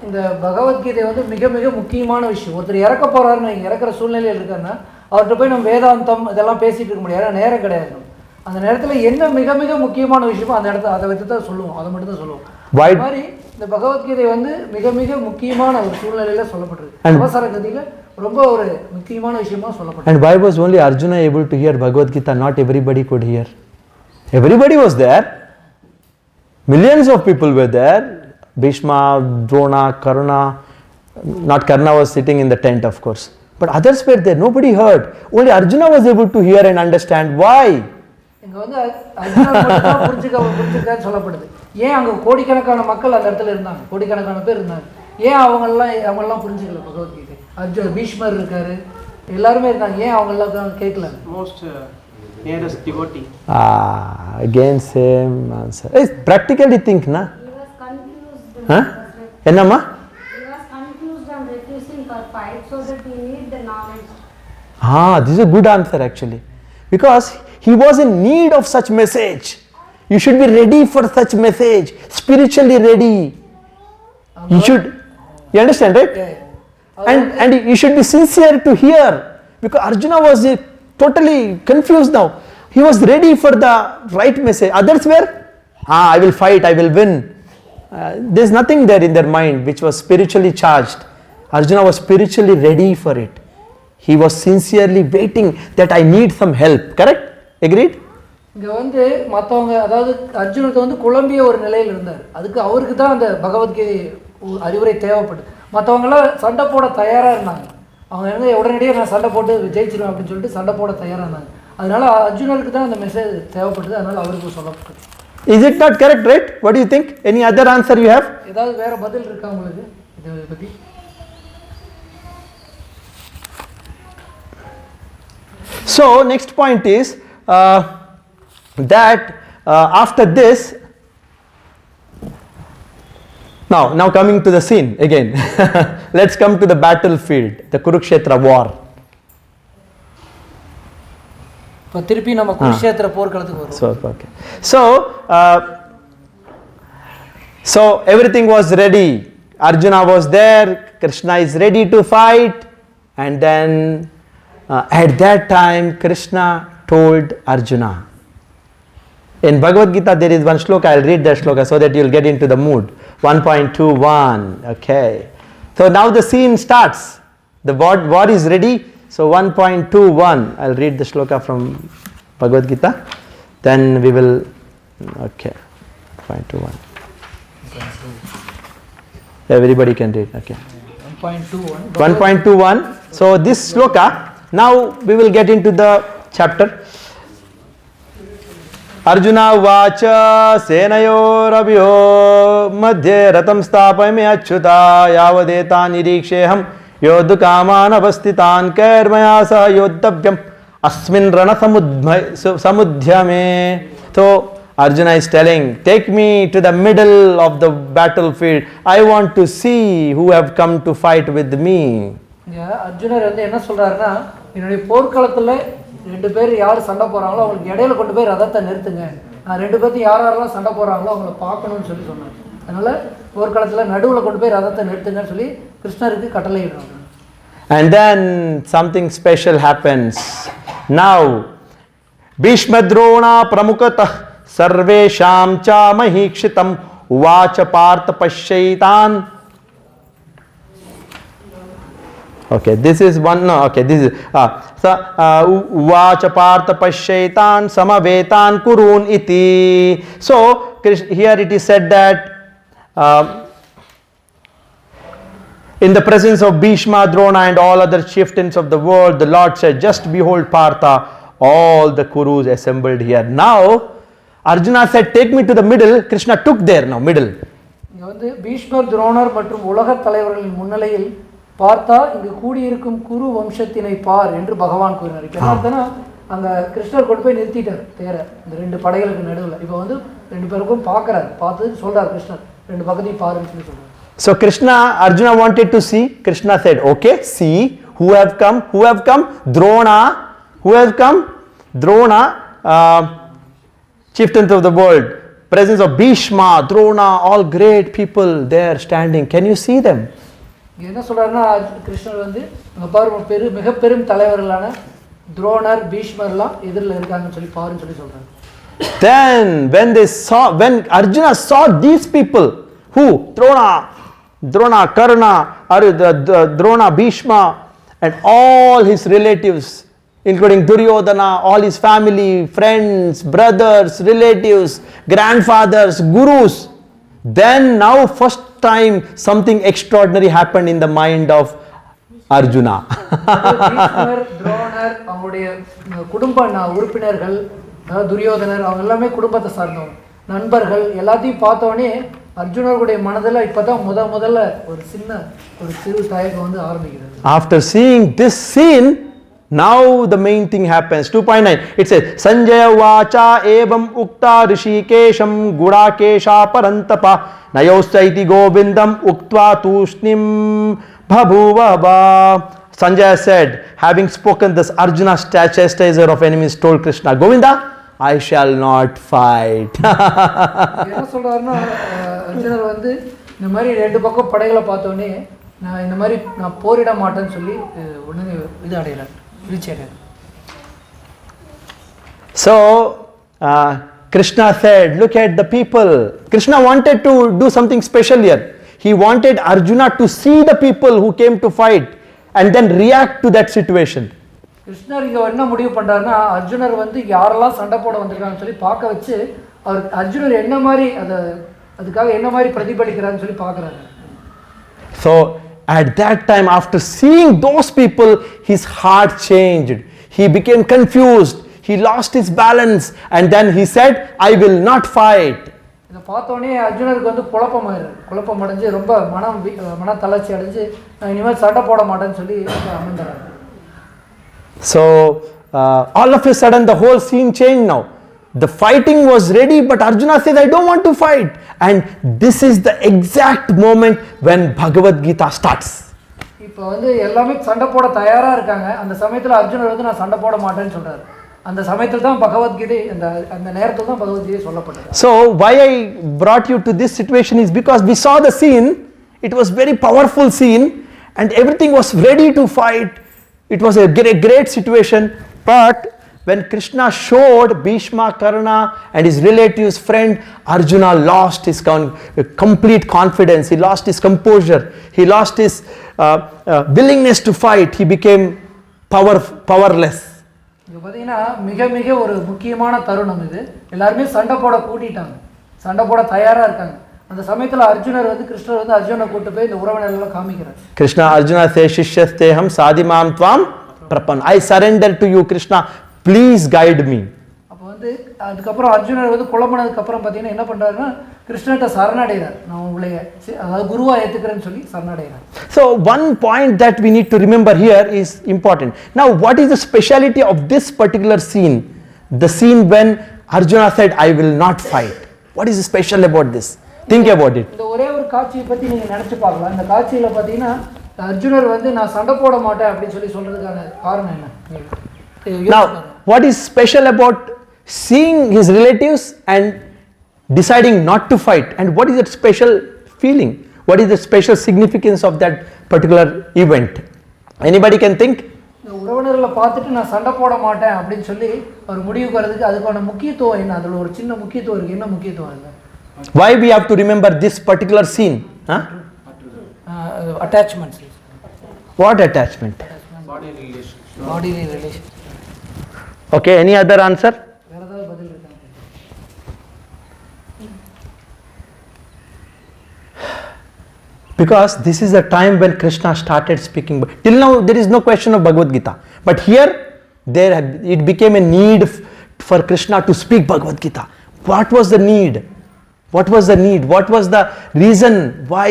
இந்த பகவத்கீதை வந்து மிக மிக முக்கியமான விஷயம். ஒருத்தர் இறக்க போறாருன்னு இறக்குற சூழ்நிலையில் இருக்காருன்னா அவர்கிட்ட போய் நம்ம வேதாந்தம் இதெல்லாம் பேசிட்டு இருக்க முடியாது, நேரம் கிடையாது. அந்த நேரத்தில் என்ன மிக மிக முக்கியமான விஷயமோ அந்த இடத்துல அதை வச்சு தான் சொல்லுவோம், அதை மட்டும் தான் சொல்லுவோம். அது மாதிரி இந்த பகவத்கீதை வந்து மிக மிக முக்கியமான ஒரு சூழ்நிலையில சொல்லப்பட்டிருக்கு. அவசர கதியில ரொம்ப ஒரு முக்கியமான விஷயமா சொல்லப்பட்டிருக்கு. And why was only Arjuna able to hear Bhagavad Gita? Not everybody could hear. Everybody was there. Millions of people were there. Bhishma, Drona, Karna. Not Karna was sitting in the tent, of course. But others were there. Nobody heard. Only Arjuna was able to hear and understand. Why? இங்க வந்து அர்ஜுனா மட்டும் தான் புரிஞ்சுக்கான்னு சொல்லப்படுது. ஏன் அங்க கோடிக்கணக்கான மக்கள் அந்த இடத்துல இருந்தாங்க, கோடிக்கணக்கான பேர் இருந்தாங்க. ஏன் அவங்கெல்லாம் புரிஞ்சுக்கல பகவத்கீதை? அர்ஜுன், பீஷ்மர் இருக்காரு, எல்லாருமே இருக்காங்க. ஏன் அவங்கெல்லாம் கேட்கல? Most nearest devotee. Again same answer. Hey, practically think, na? He was confused. Huh? Ennamma? He was confused and refusing for fight, so that he need the knowledge. This is a good answer actually. Because he was in need of such message. You should be ready for such message, spiritually ready. You understand, right? And you should be sincere to hear, because Arjuna was totally confused now. He was ready for the right message. Others were, I will fight, I will win. There's nothing there in their mind which was spiritually charged. Arjuna was spiritually ready for it. He was sincerely waiting that I need some help. Correct? Agreed? இங்கே வந்து மற்றவங்க, அதாவது அர்ஜுனுக்கு வந்து குழம்பிய ஒரு நிலையில் இருந்தார். அதுக்கு அவருக்கு தான் அந்த பகவத்கீதை அறிவுரை தேவைப்படுது. மற்றவங்களாம் சண்டை போட தயாராக இருந்தாங்க. அவங்க வந்து உடனடியாக நான் சண்டை போட்டு ஜெயிச்சிருவேன் அப்படின்னு சொல்லிட்டு சண்டை போட தயாராக இருந்தாங்க. அதனால அர்ஜுனருக்கு தான் அந்த மெசேஜ் தேவைப்படுது. அதனால அவருக்கு சொல்லப்பட்டது. Is it not correct, right? What do you think? Any other answer you have? ஏதாவது வேற பதில் இருக்கா உங்களுக்கு இதை பற்றி? So next point is that after this, now coming to the scene again. Let's come to the battlefield, the Kurukshetra war. இப்போ திருப்பி நம்ம குருஷேத்திர போர்க்களத்துக்கு வருவோம். So everything was ready. Arjuna was there, Krishna is ready to fight, and then at that time Krishna told Arjuna. In Bhagavad Gita there is one shloka, I'll read that shloka so that you'll get into the mood. 1.21. Okay. So now the scene starts. The war is ready. So 1.21. I'll read the shloka from Bhagavad Gita. Then we will. Okay. 1.21. Everybody can read. Okay. 1.21. So this shloka. Now we will get into the chapter. Arjuna vacha senayorabhyo madhye ratam stapayame achyuta yavadeta niriksheham yoddhukaman avasthitan kairmaya sah yoddhavyam asmin rana samudhyame. So Arjuna is telling, take me to the middle of the battlefield. I want to see who have come to fight with me. அர்ஜுனர் வந்து என்ன சொல்றாருன்னா, என்னுடைய போர்க்களத்துல ரெண்டு பேர் யார் சண்டை போறாங்களோ அவங்களுக்கு இடையில கொண்டு போய் ரதத்தை நிறுத்துங்க. நான் ரெண்டு பேர்த்தையும் யாரெல்லாம் சண்டை போறாங்களோ அவங்கள பார்க்கணும்னு சொல்லி சொன்னார். அதனால போர்க்களத்துல நடுவில் கொண்டு போய் ரதத்தை நிறுத்துங்கன்னு சொல்லி கிருஷ்ணருக்கு கட்டளையிடுறாங்க. And then something special happens. Now Bhishma Drona Pramukatah Sarvesham cha Mahikshitam Uvacha Partha Pashyaitan. Okay, this is one. No, okay, this is Uvacha Partha Pashyaitan Samavetan Kurun iti. So here it is said that in the presence of Bhishma, Drona and all other chieftains of the world, the Lord said, just behold Partha, all the Kurus assembled here. Now Arjuna said, take me to the middle. Krishna took there now, middle. இங்க வந்து பீஷ்மர், துரோணர் மற்றும் உலக தலைவர்களின் முன்னிலையில் பார்த்தா இங்கு கூடியிருக்கும் குரு வம்சத்தினை பார் என்று பகவான் கூறினார். இப்போ என்ன அர்த்தம்னா, அங்க கிருஷ்ணர் கொண்டு போய் நிறுத்திட்டார் தேர இந்த ரெண்டு படைகளுக்கு நடுவில். இப்போ வந்து ரெண்டு பேருக்கும் பார்க்கறாரு, பார்த்து சொல்றாரு கிருஷ்ணர் ரெண்டு பக்கத்தையும் பாருன்னு சொல்லி சொல்றாரு. So Krishna, Arjuna wanted to see. Krishna said, okay, see who have come. Who have come? Drona. Who have come? Drona, chieftains of the world. Presence of Bhishma, Drona, all great people there standing. Can you see them? என்ன சொல்றாருன்னா, கிருஷ்ணர் வந்து அங்கே பாரு மிக பெரும் தலைவர்களான துரோணர், பீஷ்மர்லாம் எதிரில் இருக்காங்கன்னு சொல்லி பாருன்னு சொல்லி சொல்றாரு. Then when Arjuna saw these people, who? Drona, Karna, Drona, Bhishma, and all his relatives, including Duryodhana, all his family, friends, brothers, relatives, grandfathers, gurus. Then now first time something extraordinary happened in the mind of Arjuna. பீஷ்மர், துரோணர், அவங்களுடைய குடும்ப உறுப்பினர்கள், துரியோதனர், அவங்க எல்லாமே குடும்பத்தை சார்ந்தவங்க, நண்பர்கள் எல்லாத்தையும் பார்த்தோன்னே அர்ஜுனருடைய மனதில் இப்பதான் முதல்ல ஒரு சிறு தயக்கம் வந்து ஆரம்பிக்கிறது. After seeing this scene, now the main thing happens. 2.9 it says Sanjaya vacha evam ukta rishikesham gudakesha parantapa nayostaiti govindam uktva tushnim bhabuvava. Sanjaya said, having spoken this, Arjuna, chastiser of enemies, told Krishna, Govinda, I shall not fight. என்ன சொல்றாருன்னா, அர்ஜுனர் வந்து இந்த மாதிரி ரெண்டு பக்கம் படைகளை பார்த்தோன்னே நான் இந்த மாதிரி நான் போரிட மாட்டேன்னு சொல்லி உடனே இது அடைகிறார், வீழ்ச்சி அடைகிறார். So Krishna said, look at the people. Krishna wanted to do something special here. He wanted Arjuna to see the people who came to fight and then react to that situation. கிருஷ்ணர் இங்கே என்ன முடிவு பண்ணுறாருன்னா, அர்ஜுனர் வந்து யாரெல்லாம் சண்டை போட வந்திருக்காங்கன்னு சொல்லி பார்க்க வச்சு அவர் அர்ஜுனர் என்ன மாதிரி அதுக்காக என்ன மாதிரி பிரதிபலிக்கிறான்னு சொல்லி பார்க்குறாரு. So at that time, after seeing those people, his heart changed. He became confused. He lost his balance, and then he said, I will not fight. இதை பார்த்தோன்னே அர்ஜுனருக்கு வந்து குழப்பம் அடைஞ்சு ரொம்ப மன தளர்ச்சி அடைஞ்சு நான் இனிமேல் சண்டை போட மாட்டேன்னு சொல்லி அமர்ந்தார். So all of a sudden the whole scene changed now. The fighting was ready, but Arjuna says, I don't want to fight. And this is the exact moment when Bhagavad Gita starts. இப்போ வந்து எல்லாமே சண்டை போட தயாராக இருக்காங்க. அந்த சமயத்தில் அர்ஜுனர் வந்து நான் சண்டை போட மாட்டேன்னு சொல்கிறார். அந்த சமயத்தில் தான் பகவத்கீதை அந்த நேரத்தில் தான் பகவத்கீதை சொல்லப்பட்டது. So why I brought you to this situation is because we saw the scene. It was very powerful scene and everything was ready to fight. It was a great situation, but when Krishna showed Bhishma, Karna and his relatives, friend, Arjuna lost his complete confidence. He lost his composure. He lost his willingness to fight. He became powerless. இது பார்த்தீங்கன்னா மிக மிக ஒரு முக்கியமான தருணம் இது. எல்லாருமே சண்டை போட கூட்டிட்டாங்க, சண்டை போட தயாராக இருக்காங்க. அந்த சமயத்தில் அர்ஜுனர் கிருஷ்ணர் அர்ஜுனை கூட்டு போய் இந்த உறவினர்களெல்லாம் காமிக்கிறார். Krishna Arjuna says Shishyasteham sadimam tvam prapan. I surrender to you Krishna, please guide me. அப்போ அதுக்கப்புறம் அர்ஜுனர் குழம்பினதுக்கு அப்புறம் பார்த்தீங்கன்னா என்ன பண்றாருன்னா கிருஷ்ணர்ட்ட சரணடைகிறார். நான் உங்களை அதாவது குருவா ஏத்துக்கிறேன்னு சொல்லி சரணடைகிறார். So one point that we need to remember here is important. Now what is the speciality of this particular scene? The scene when Arjuna said I will not fight. What is special about this? Think about it. இந்த ஒரே ஒரு காட்சியை பத்தி நீங்க நினைச்சு பார்க்கலாம். இந்த காட்சியில பார்த்தீங்கன்னா அர்ஜுனர் நான் சண்டை போட மாட்டேன் அப்படின்னு சொல்லி சொல்றதுக்கான காரணம் என்ன? Now what is special about seeing his relatives and deciding not to fight, and what is that special feeling? What is the special significance of that particular event? Anybody can think? உறவினர்களை பார்த்துட்டு நான் சண்டை போட மாட்டேன் அப்படின்னு சொல்லி ஒரு முடிவுக்கு வரதுக்கு அதுக்கான முக்கியத்துவம் என்ன? அதில் ஒரு சின்ன முக்கியத்துவம் இருக்கு. என்ன முக்கியத்துவம் இல்லை? Why we have to remember this particular scene? Attachments. What attachment? Body relation. Body relation. Okay, any other answer? வேற ஏதாவது பதில் இருக்கா? Because this is the time when Krishna started speaking. Till now there is no question of Bhagavad Gita, but here it became a need for Krishna to speak Bhagavad Gita. What was the need? What was the need? What was the reason why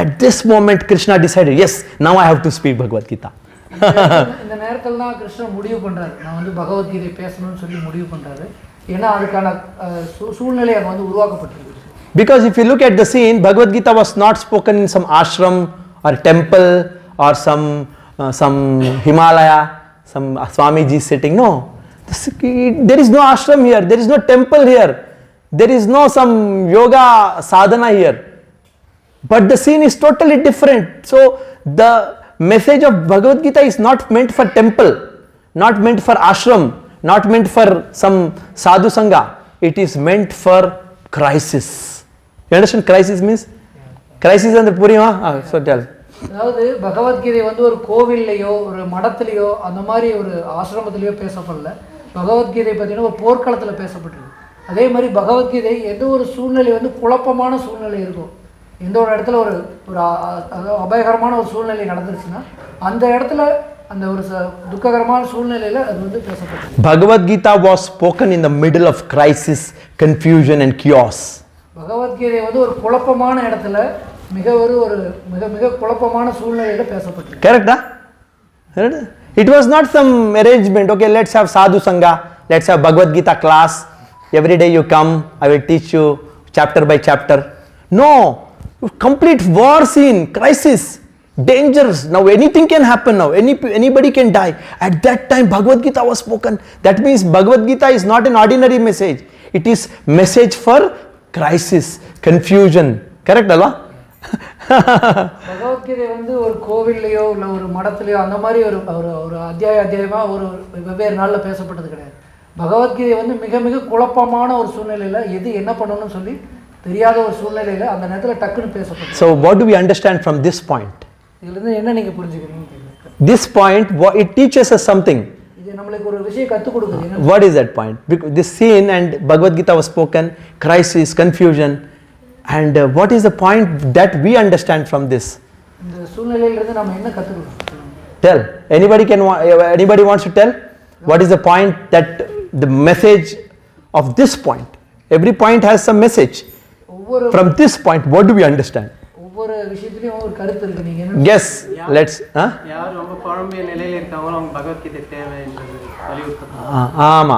at this moment Krishna decided, yes, now I have to speak Bhagavad Gita? இந்த நேரத்தில் தான் கிருஷ்ணர் முடிவு பண்றாரு, நான் பகவத்கீதை பேசணும்னு சொல்லி முடிவு பண்றாரு. ஏன்னா அதுக்கான சூழ்நிலை அங்க உருவாக்கப்பட்டிருக்கு. Because if you look at the scene, Bhagavad Gita was not spoken in some ashram or temple or some Himalaya, some Swamiji sitting. No, there is no ashram here. There is no temple here. There is no some yoga sadhana here. But the scene is totally different. So the message of Bhagavad Gita is not meant for temple, not meant for ashram, not meant for some sadhu sangha. It is meant for crisis. You understand crisis means? Crisis and the purima? So tell. அதாவது பகவத்கீதை ஒரு கோவில்லையோ ஒரு மடத்திலேயோ அந்த மாதிரி ஒரு ஆசிரமத்திலேயோ பேசப்படல. பகவத்கீதை பார்த்தீங்கன்னா ஒரு போர்க்களத்தில் பேசப்பட்டிருக்கு. அதே மாதிரி பகவத்கீதை எந்த ஒரு சூழ்நிலை குழப்பமான சூழ்நிலை இருக்கும், எந்த ஒரு இடத்துல ஒரு அபாயகரமான ஒரு சூழ்நிலை நடந்துருச்சுன்னா அந்த இடத்துல அந்த ஒரு துக்ககரமான சூழ்நிலையில அது பேசப்பட்டது. Bhagavad Gita was spoken in the middle of crisis, confusion and chaos. Bhagavad Gita ஒரு குழப்பமான இடத்துல மிக மிக குழப்பமான சூழ்நிலையில பேசப்பட்டது. Correct? It was not some arrangement. Okay, let's have sadhu sangha, let's have Bhagavad Gita class. Every day you come, I will teach you chapter by chapter. No, complete war scene, crisis, dangers. Now anything can happen now. Anybody can die. At that time Bhagavad Gita was spoken. That means Bhagavad Gita is not an ordinary message. It is message for crisis, confusion. Correct alva? Bhagavad Gita ஒரு கோவில்லையோ இல்லை ஒரு மடத்திலையோ அந்த மாதிரி ஒரு அத்தியாயமா ஒரு வெவ்வேறு நாளில் பேசப்பட்டது கிடையாது. பகவத்கீதை மிக மிக குழப்பமான ஒரு சூழ்நிலையில் எது என்ன பண்ணணும்னு சொல்லி தெரியாத ஒரு சூழ்நிலையில் அந்த நேரத்தில் டக்குன்னு பேசப்பட்டது. So what do we understand from this point? இதிலிருந்து என்ன நீங்கள் புரிஞ்சுக்கிறீங்க? This point, it teaches us something. இது நம்மளுக்கு ஒரு விஷயம் கற்றுக் கொடுக்குது. What is that point? Because this scene and Bhagavad Gita was spoken, crisis, confusion, and what is the point that we understand from this? இந்த சூழ்நிலையிலிருந்து நம்ம என்ன கற்றுக்கணும்? Tell. Anybody wants to tell? What is the point that the message of this point? Every point has some message. From this point, what do we understand? ஒவ்வொரு விஷயத்திலயும் ஒரு கருத்து இருக்கு. நீங்க Yes, let's. யார் ரொம்ப குழம்பிய நிலையில இருக்காங்களோ அவங்க பகவத்கீதை தேவை என்று வலியுறுத்துறாங்க. ஆமா,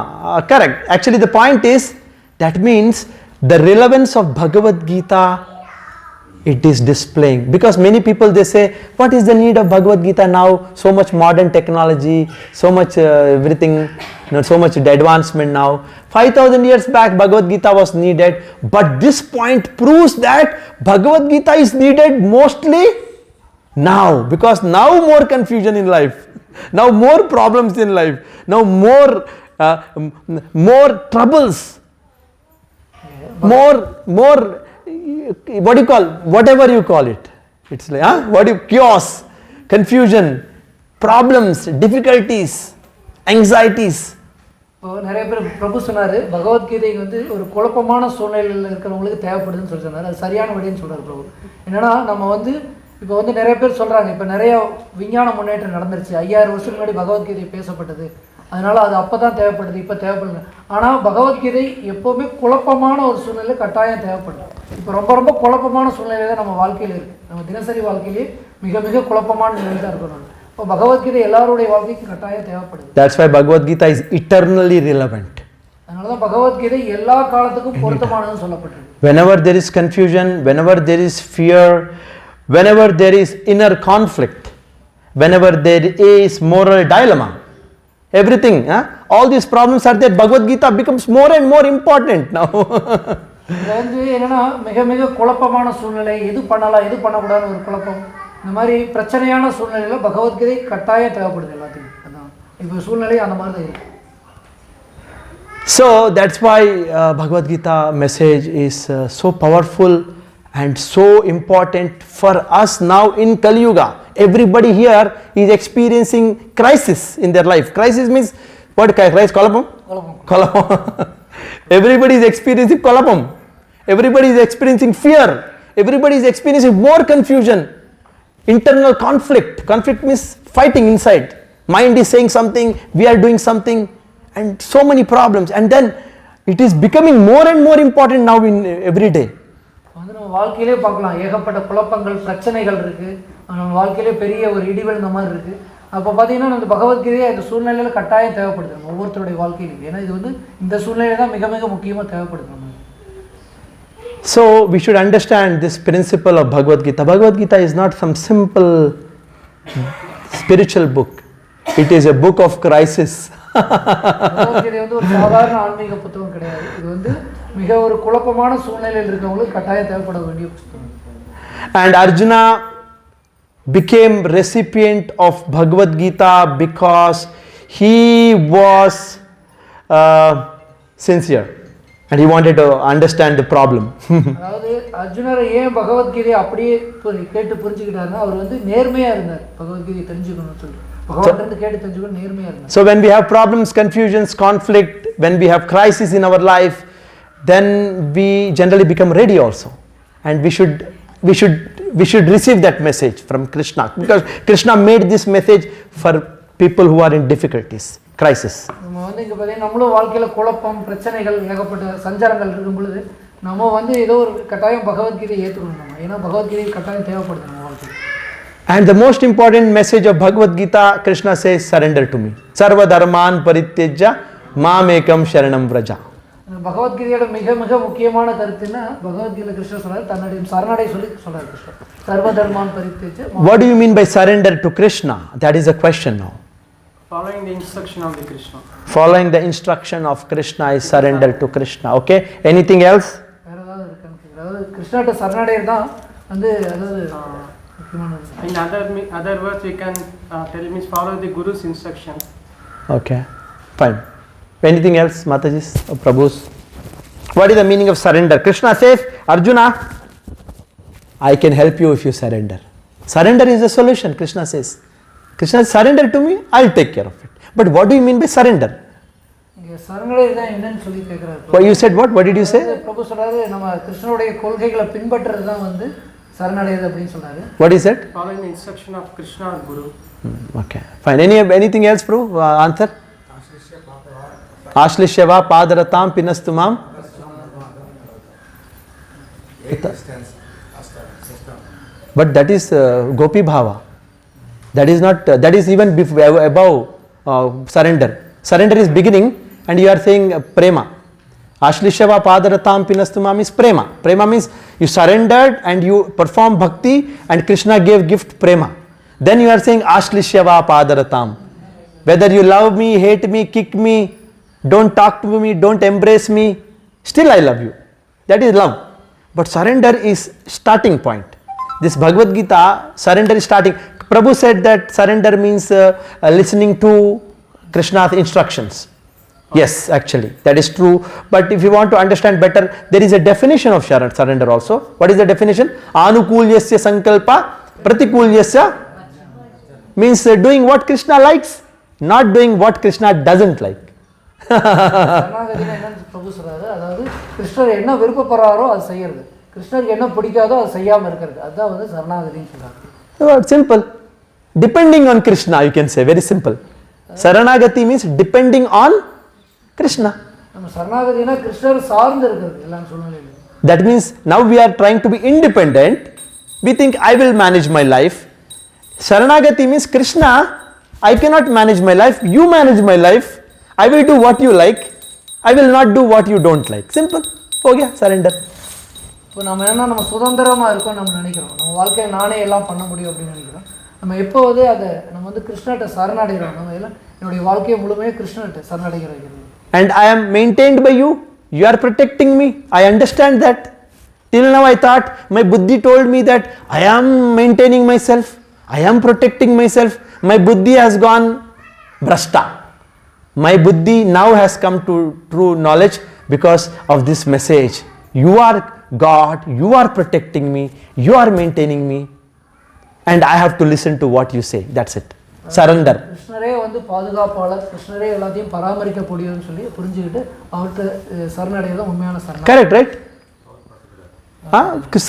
correct. Actually the point is that means the relevance of Bhagavad Gita it is displaying. Because many people, they say, what is the need of Bhagavad Gita now? So much modern technology, so much everything, so much advancement now. 5,000 years back Bhagavad Gita was needed, but this point proves that Bhagavad Gita is needed mostly now, because now more confusion in life, now more problems in life, now more troubles, more what do you call, whatever you call it, it's like chaos, confusion, problems, difficulties, anxieties. நிறைய பேர் பிரபு சொன்னார் பகவத்கீதை வந்து ஒரு குழப்பமான சூழ்நிலையில் இருக்கிறவங்களுக்கு தேவைப்படுதுன்னு சொல்லி சொன்னார். அது சரியான வழின்னு சொல்கிறார் பிரபு. என்னென்னா நம்ம வந்து இப்போ வந்து நிறைய பேர் சொல்கிறாங்க, இப்போ நிறைய விஞ்ஞான முன்னேற்றம் நடந்துருச்சு, 5000 வருஷத்துக்கு முன்னாடி பகவத்கீதை பேசப்பட்டது, அதனால் அது அப்போ தான் தேவைப்படுது, இப்போ தேவைப்படுது. ஆனால் பகவத்கீதை எப்போவுமே குழப்பமான ஒரு சூழ்நிலை கட்டாயம் தேவைப்படுது. இப்போ ரொம்ப ரொம்ப குழப்பமான சூழ்நிலை தான் நம்ம வாழ்க்கையில் இருக்குது. நம்ம தினசரி வாழ்க்கையிலேயே மிக மிக குழப்பமான நிலையில் தான் இருக்கணும். இப்போ பகவத்கீதை எல்லாருடைய வாழ்க்கைக்கும் கட்டாயம் தேவைப்படுது. That's why Bhagavad Gita is eternally relevant. அதனால தான் பகவத்கீதை எல்லா காலத்துக்கும் பொருத்தமானதுன்னு சொல்லப்பட்டிருக்கு. Whenever there is confusion, whenever there is fear, whenever there is inner conflict, whenever there is moral dilemma, everything, all these problems are there. Bhagavad Gita becomes more and more important now. இது வந்து என்னன்னா மிக மிக குழப்பமான சூழ்நிலை, எது பண்ணலாம் எது பண்ணக்கூடாதுன்னு ஒரு குழப்பம், இந்த மாதிரி பிரச்சனையான சூழ்நிலையில் பகவத்கீதை கட்டாயம் தேவைப்படுது எல்லாத்தையும். அதான் இப்போ சூழ்நிலை அந்த மாதிரி தான் இருக்கு. So that's why Bhagavad Gita message is so powerful and so important for us now in Kali Yuga. Everybody here is experiencing crisis in their life. Crisis means what? Crisis? Kolapam? Kolapam. Everybody is experiencing kolapam. Everybody is experiencing fear. Everybody is experiencing more confusion. Internal conflict. Conflict means fighting inside. Mind is saying something, we are doing something, and so many problems. And then it is becoming more and more important now in every day. வந்து நம்ம வாழ்க்கையிலே பார்க்கலாம், ஏகப்பட்ட குழப்பங்கள் பிரச்சனைகள் இருக்குது, நம்ம வாழ்க்கையிலே பெரிய ஒரு இடிவல் இந்த மாதிரி இருக்குது. அப்போ பார்த்தீங்கன்னா நம்ம பகவத்கீதையை இந்த சூழ்நிலையில் கட்டாயம் தேவைப்படுது நம்ம ஒவ்வொருத்தருடைய வாழ்க்கையிலும். ஏன்னா இது வந்து இந்த சூழ்நிலை தான் மிக மிக முக்கியமாக தேவைப்படுது நம்ம. So we should understand this principle of Bhagavad Gita. Bhagavad Gita is not some simple spiritual book. It is a book of crisis. Bhagavad Gita வந்து ஒரு சாதாரண ஆன்மீக புத்தகம் கிடையாது. இது வந்து மிக ஒரு குழப்பமான சூழ்நிலையில் இருக்கவங்களுக்கு கட்டாயம் தேவைப்பட வேண்டிய புத்தகம். And Arjuna became recipient of Bhagavad Gita because he was sincere and he wanted to understand the problem. அதாவது அர்ஜுனர் ஏன் பகவத்கீதையை அப்படியே கேட்டு புரிஞ்சுக்கிட்டாருன்னா அவர் வந்து நேர்மையா இருந்தார். பகவத்கீதையை தெரிஞ்சுக்கணும்னு சொல்லி பகவான்கிட்ட கேட்டு தெரிஞ்சுக்கணும் நேர்மையா இருந்தார். So when we have problems, confusions, conflict, when we have crisis in our life, then we generally become ready also, and we should receive that message from Krishna, because Krishna made this message for people who are in difficulties, crisis. நம்ம வந்து இங்கே பார்த்தீங்கன்னா நம்மளும் வாழ்க்கையில் குழப்பம் பிரச்சனைகள் ஏகப்பட்ட சஞ்சாரங்கள் இருக்கும் பொழுது நம்ம வந்து ஏதோ ஒரு கட்டாயம் பகவத்கீதையை ஏற்றுக்கணும் நம்ம. ஏன்னா பகவத்கீதை கட்டாயம் தேவைப்படுது நம்ம வாழ்க்கையில். And the most important message of Bhagavad Gita, Krishna says, surrender to me. Sarva dharman parityajya mam ekam sharanam vraja. பகவத்கீதையோட மிக மிக முக்கியமான கருத்துன்னா பகவத்கீதை கிருஷ்ணர் சொன்னார் தன்னுடைய சரணடை சொல்லி சொல்றார் கிருஷ்ணர். சர்வ தர்மான் பரித்யஜ்ய. What do you mean by surrender to Krishna? That is a question now. Following the instruction of the Krishna. Following the instruction of Krishna is surrender to Krishna. Okay? Anything else? வேற ஏதாவது இருக்கான்னு கேட்குறேன். அதாவது கிருஷ்ணர்கிட்ட சரணடைகிறது தான் வந்து அதாவது முக்கியமானது. In other words, we can tell means follow the Guru's instruction. Okay, fine. Anything else, Mataji's or Prabhu's? What is the meaning of surrender? Krishna says, Arjuna, I can help you if you surrender. Surrender is the solution, Krishna says. Krishna says, surrender to me, I'll take care of it. But what do you mean by surrender? சரணடைகிறது தான் என்னன்னு சொல்லி கேட்குறாரு. What you said, what did you say? பிரபு சொல்றாரு நம்ம கிருஷ்ணனுடைய கொள்கைகளை பின்பற்றுறது தான் வந்து சரணடைகிறது அப்படின்னு சொல்றாரு. What is it? Following the instruction of Krishna or Guru. Okay, fine. Anything else, Prabhu? Answer? Ashlishyava padaratam pinastumam. But that is Gopi Bhava. That is not, that is even above surrender. Surrender is beginning and you are saying prema. Ashlishava padaratam pinastuma means prema. Prema means you surrendered and you perform bhakti and Krishna gave gift prema. Then you are saying Ashlishava padaratam. Whether you love me, hate me, kick me, don't talk to me, don't embrace me, still I love you. That is love. But surrender is starting point. This Bhagavad Gita, surrender is starting. Prabhu said that surrender means listening to Krishna's instructions. Yes, actually, that is true. But if you want to understand better, there is a definition of surrender also. What is the definition? Anukulyasya sankalpa pratikulyasya means doing what Krishna likes, not doing what Krishna doesn't like. சரணாகதினா என்னன்னு பிரபு சொல்றாரு, அதாவது கிருஷ்ணர் என்ன விருப்பப்படுறாரோ அது செய்யறது, கிருஷ்ணருக்கு என்ன பிடிக்காதோ அது செய்யாம இருக்கிறது, அதுதான் வந்து சரணாகதின்னு சொல்றாங்க. Simple. Depending on Krishna, you can say, very simple. Saranagati means depending on Krishna. நம்ம சரணாகதினா கிருஷ்ணர் சார்ந்து இருக்கிறது எல்லா சூழ்நிலையிலும். That means now we are trying to be independent. We think I will manage my life. Saranagati means Krishna, I cannot manage my life, you manage my life. I will do what you like, I will not do what you don't like. Simple. हो गया, surrender. இப்போ நம்ம என்ன, நம்ம சுதந்திரமாக இருக்கோம் நம்ம நினைக்கிறோம், நம்ம வாழ்க்கையை நானே எல்லாம் பண்ண முடியும் அப்படின்னு நினைக்கிறோம். நம்ம எப்போ வந்து அதை நம்ம வந்து கிருஷ்ணர்கிட்ட சரணடைகிறோம், நம்ம எல்லாம் என்னுடைய வாழ்க்கையை முழுமையாக கிருஷ்ணர்கிட்ட சரணடைகிறோம். And I am maintained by you, you are protecting me, I understand that. Till now I thought, my buddhi told me that I am maintaining myself, I am protecting myself. My buddhi has gone brashta. My buddhi now has come to true knowledge because of this message. You are God, you are protecting me, you are maintaining me, and I have to listen to what you say. That's it. Surrender. கிருஷ்ணரே வந்து பாதுகாப்பாளர், கிருஷ்ணரே எல்லாத்தையும் பராமரிக்கக்கூடியதுன்னு சொல்லி புரிஞ்சுக்கிட்டு அவர்கிட்ட சரணடையதான் உண்மையான சரணம். Correct, right?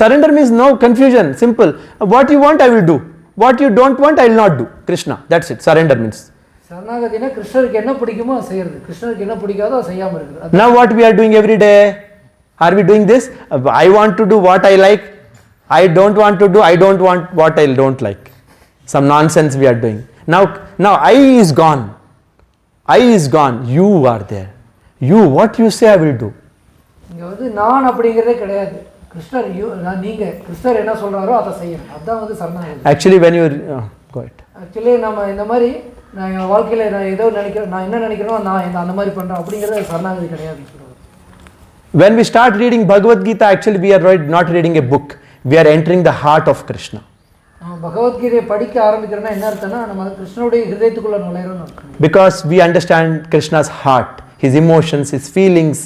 Surrender means no confusion. Simple. What you want, I will do. What you don't want, I will not do. Krishna. That's it. Surrender means. சரணாகதினா கிருஷ்ணருக்கு என்ன பிடிக்குமோ அதை செய்யறது, கிருஷ்ணருக்கு என்ன பிடிக்காதோ அதை செய்யாம இருக்குது. Now what we are doing every day? Are we doing this? I want to do what I like. I don't want to do. I don't want what I don't like. Some nonsense we are doing. Now I is gone. I is gone. You are there. You, what you say, I will do. இங்க வந்து நான் அப்படிங்கிறதே கிடையாது. கிருஷ்ணர் நீங்க கிருஷ்ணர் என்ன சொல்றாரோ அதை செய்யணும். அதுதான் வந்து சரணாகதி. Actually when you go ahead. Actually நம்ம இந்த மாதிரி நான் என் வாழ்க்கையில நான் ஏதோ நினைக்கிறேன், நான் என்ன நினைக்கிறேனோ நான் அந்த மாதிரி பண்றேன் அப்படிங்கிறது சரணாகதி கிடையாது. When we start reading Bhagavad Gita, actually we are not reading a book. We are entering the heart of Krishna. பகவத்கீதையை படிக்க ஆரம்பிக்கிறோம்னா என்ன அர்த்தம்னா நம்ம கிருஷ்ணனுடைய ஹிருதயத்துக்குள்ள நுழையிறோம்னு அர்த்தம். Because we understand Krishna's heart, his emotions, his feelings.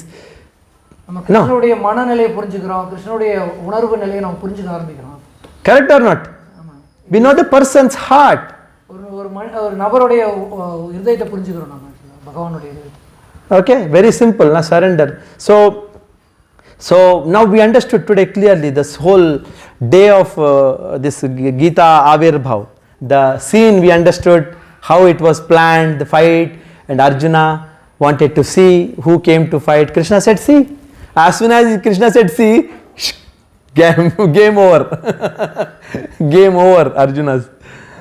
நம்ம கிருஷ்ணனுடைய மனநிலையை புரிஞ்சுக்கிறோம், கிருஷ்ணனுடைய உணர்வு நிலையை நம்ம புரிஞ்சுக்க ஆரம்பிக்கிறோம். Correct or not? We know the person's heart. ஒரு நபருடைய ஹிருதயத்தை புரிஞ்சுக்கிறோம் நம்ம, பகவானுடைய ஹிருதயத்தை. Okay, very simple, na surrender. So now we understood today clearly this whole day of this Gita Avirbhav. The scene we understood, how it was planned, the fight, and Arjuna wanted to see who came to fight. Krishna said, see. As soon as Krishna said, see, game over. Game over, Arjuna's.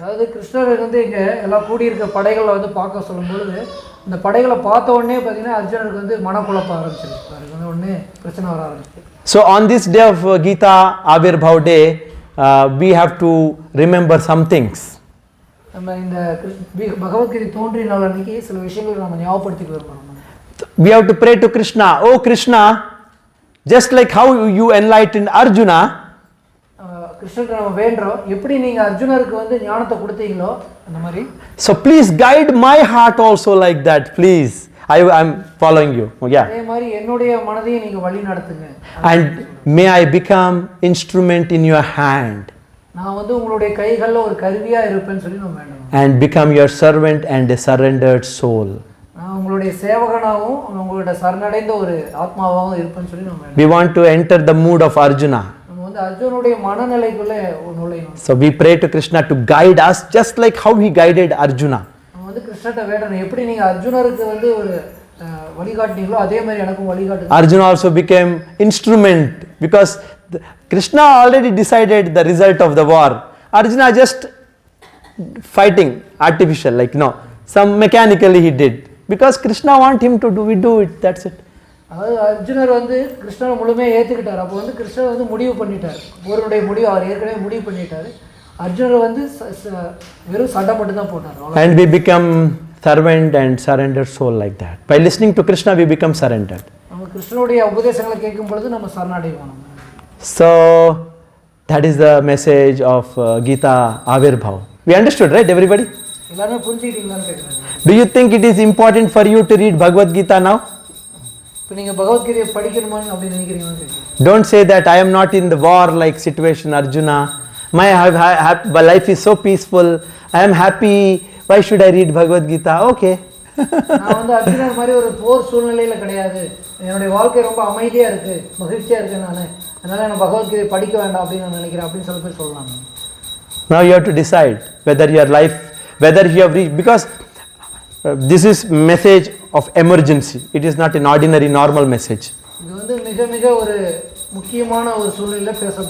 அதாவது கிருஷ்ணர் வந்து இங்க எல்லாம் கூடியிருக்க படைகளை வந்து பார்க்க சொல்லும் பொழுது இந்த படைகளை பார்த்த உடனே பார்த்தீங்கன்னா அர்ஜுனனுக்கு வந்து மனக்குழப்பம் ஆரம்பிச்சிருக்கு, அதுக்கு வந்து உடனே பிரச்சனை வர ஆரம்பிச்சு. So on this day of Gita Avirbhav day, we have to remember some things. நம்ம இந்த பகவத்கீதை தோன்றிய நாள் அன்னைக்கு சில விஷயங்களை நம்ம ஞாபகப்படுத்திட்டு வரணும். We have to pray to Krishna. Oh Krishna, just like how you enlightened Arjuna, கிருஷ்ணருக்கு நம்ம வேண்டுறோம், எப்படி நீங்க அர்ஜுனருக்கு வந்து ஞானத்தை கொடுத்தீங்களோ அந்த மாதிரி. So please guide my heart also like that, please. I'm following you. Yeah. அதே மாதிரி என்னுடைய மனதையும் நீங்க வழி நடத்துங்க. And may I become instrument in your hand. நான் வந்து உங்களுடைய கைகள்ல ஒரு கருவியா இருப்பேன்னு சொல்லி நம்ம வேண்டணும். And become your servant and a surrendered soul. நான் உங்களுடைய சேவகனாகவும் உங்களுடைய சரணடைந்த ஒரு ஆத்மாவாகவும் இருப்பேன்னு சொல்லி நம்ம வேண்டணும். We want to enter the mood of Arjuna. அர்ஜுனுடைய மனநிலைக்குள்ள நுழையணும். So we pray to Krishna to guide us just like how he guided Arjuna. நம்ம வந்து கிருஷ்ணட்ட வேண்டணும், எப்படி நீங்க அர்ஜுனருக்கு வந்து ஒரு வழிகாட்டினீங்களோ அதே மாதிரி எனக்கும் வழிகாட்டுங்க. Arjuna also became instrument because Krishna already decided the result of the war. Arjuna just fighting artificial, like no, some mechanically he did because Krishna want him to do, we do it, that's it. அதாவது அர்ஜுனர் வந்து கிருஷ்ணரை முழுமையாக ஏற்றுக்கிட்டார். அப்போ வந்து கிருஷ்ணர் வந்து முடிவு பண்ணிட்டார், போருடைய முடிவு அவர் ஏற்கனவே முடிவு பண்ணிட்டார். அர்ஜுனர் வந்து வெறும் சண்டை மட்டும் தான் போட்டார். And we become servant and surrendered soul like that. By listening to Krishna, we become surrendered. நம்ம கிருஷ்ணனுடைய உபதேசங்களை கேட்கும் பொழுது நம்ம சரணடைவோம். So that is the message of Gita Avirbhav. We understood, right, everybody? எல்லாருமே புரிஞ்சுக்கிட்டீங்களான்னு கேட்குறாங்க. Do you think it is important for you to read Bhagavad Gita now? இப்போ நீங்கள் பகவத்கீதையை படிக்கணுமான்னு அப்படி நினைக்கிறீங்கன்னு கேட்குறீங்க. Don't say that I am not in the war like situation, Arjuna. My life is so peaceful. I am happy. Why should I read Bhagavad Gita? Okay. நான் வந்து அர்ஜுனர் மாதிரி ஒரு போர் சூழ்நிலையில் கிடையாது, என்னுடைய வாழ்க்கை ரொம்ப அமைதியாக இருக்குது, மகிழ்ச்சியாக இருக்குது, அதனால் நான் பகவத்கீதை படிக்க வேண்டாம் அப்படின்னு நான் நினைக்கிறேன் அப்படின்னு சில பேர் சொல்லலாம். Now you have to decide whether your life, whether you have reached, because this is message of emergency. It is not an ordinary normal message. இது வந்து மிக மிக ஒரு முக்கியமான ஒரு சூழ்நிலையில் பேசப்பட்ட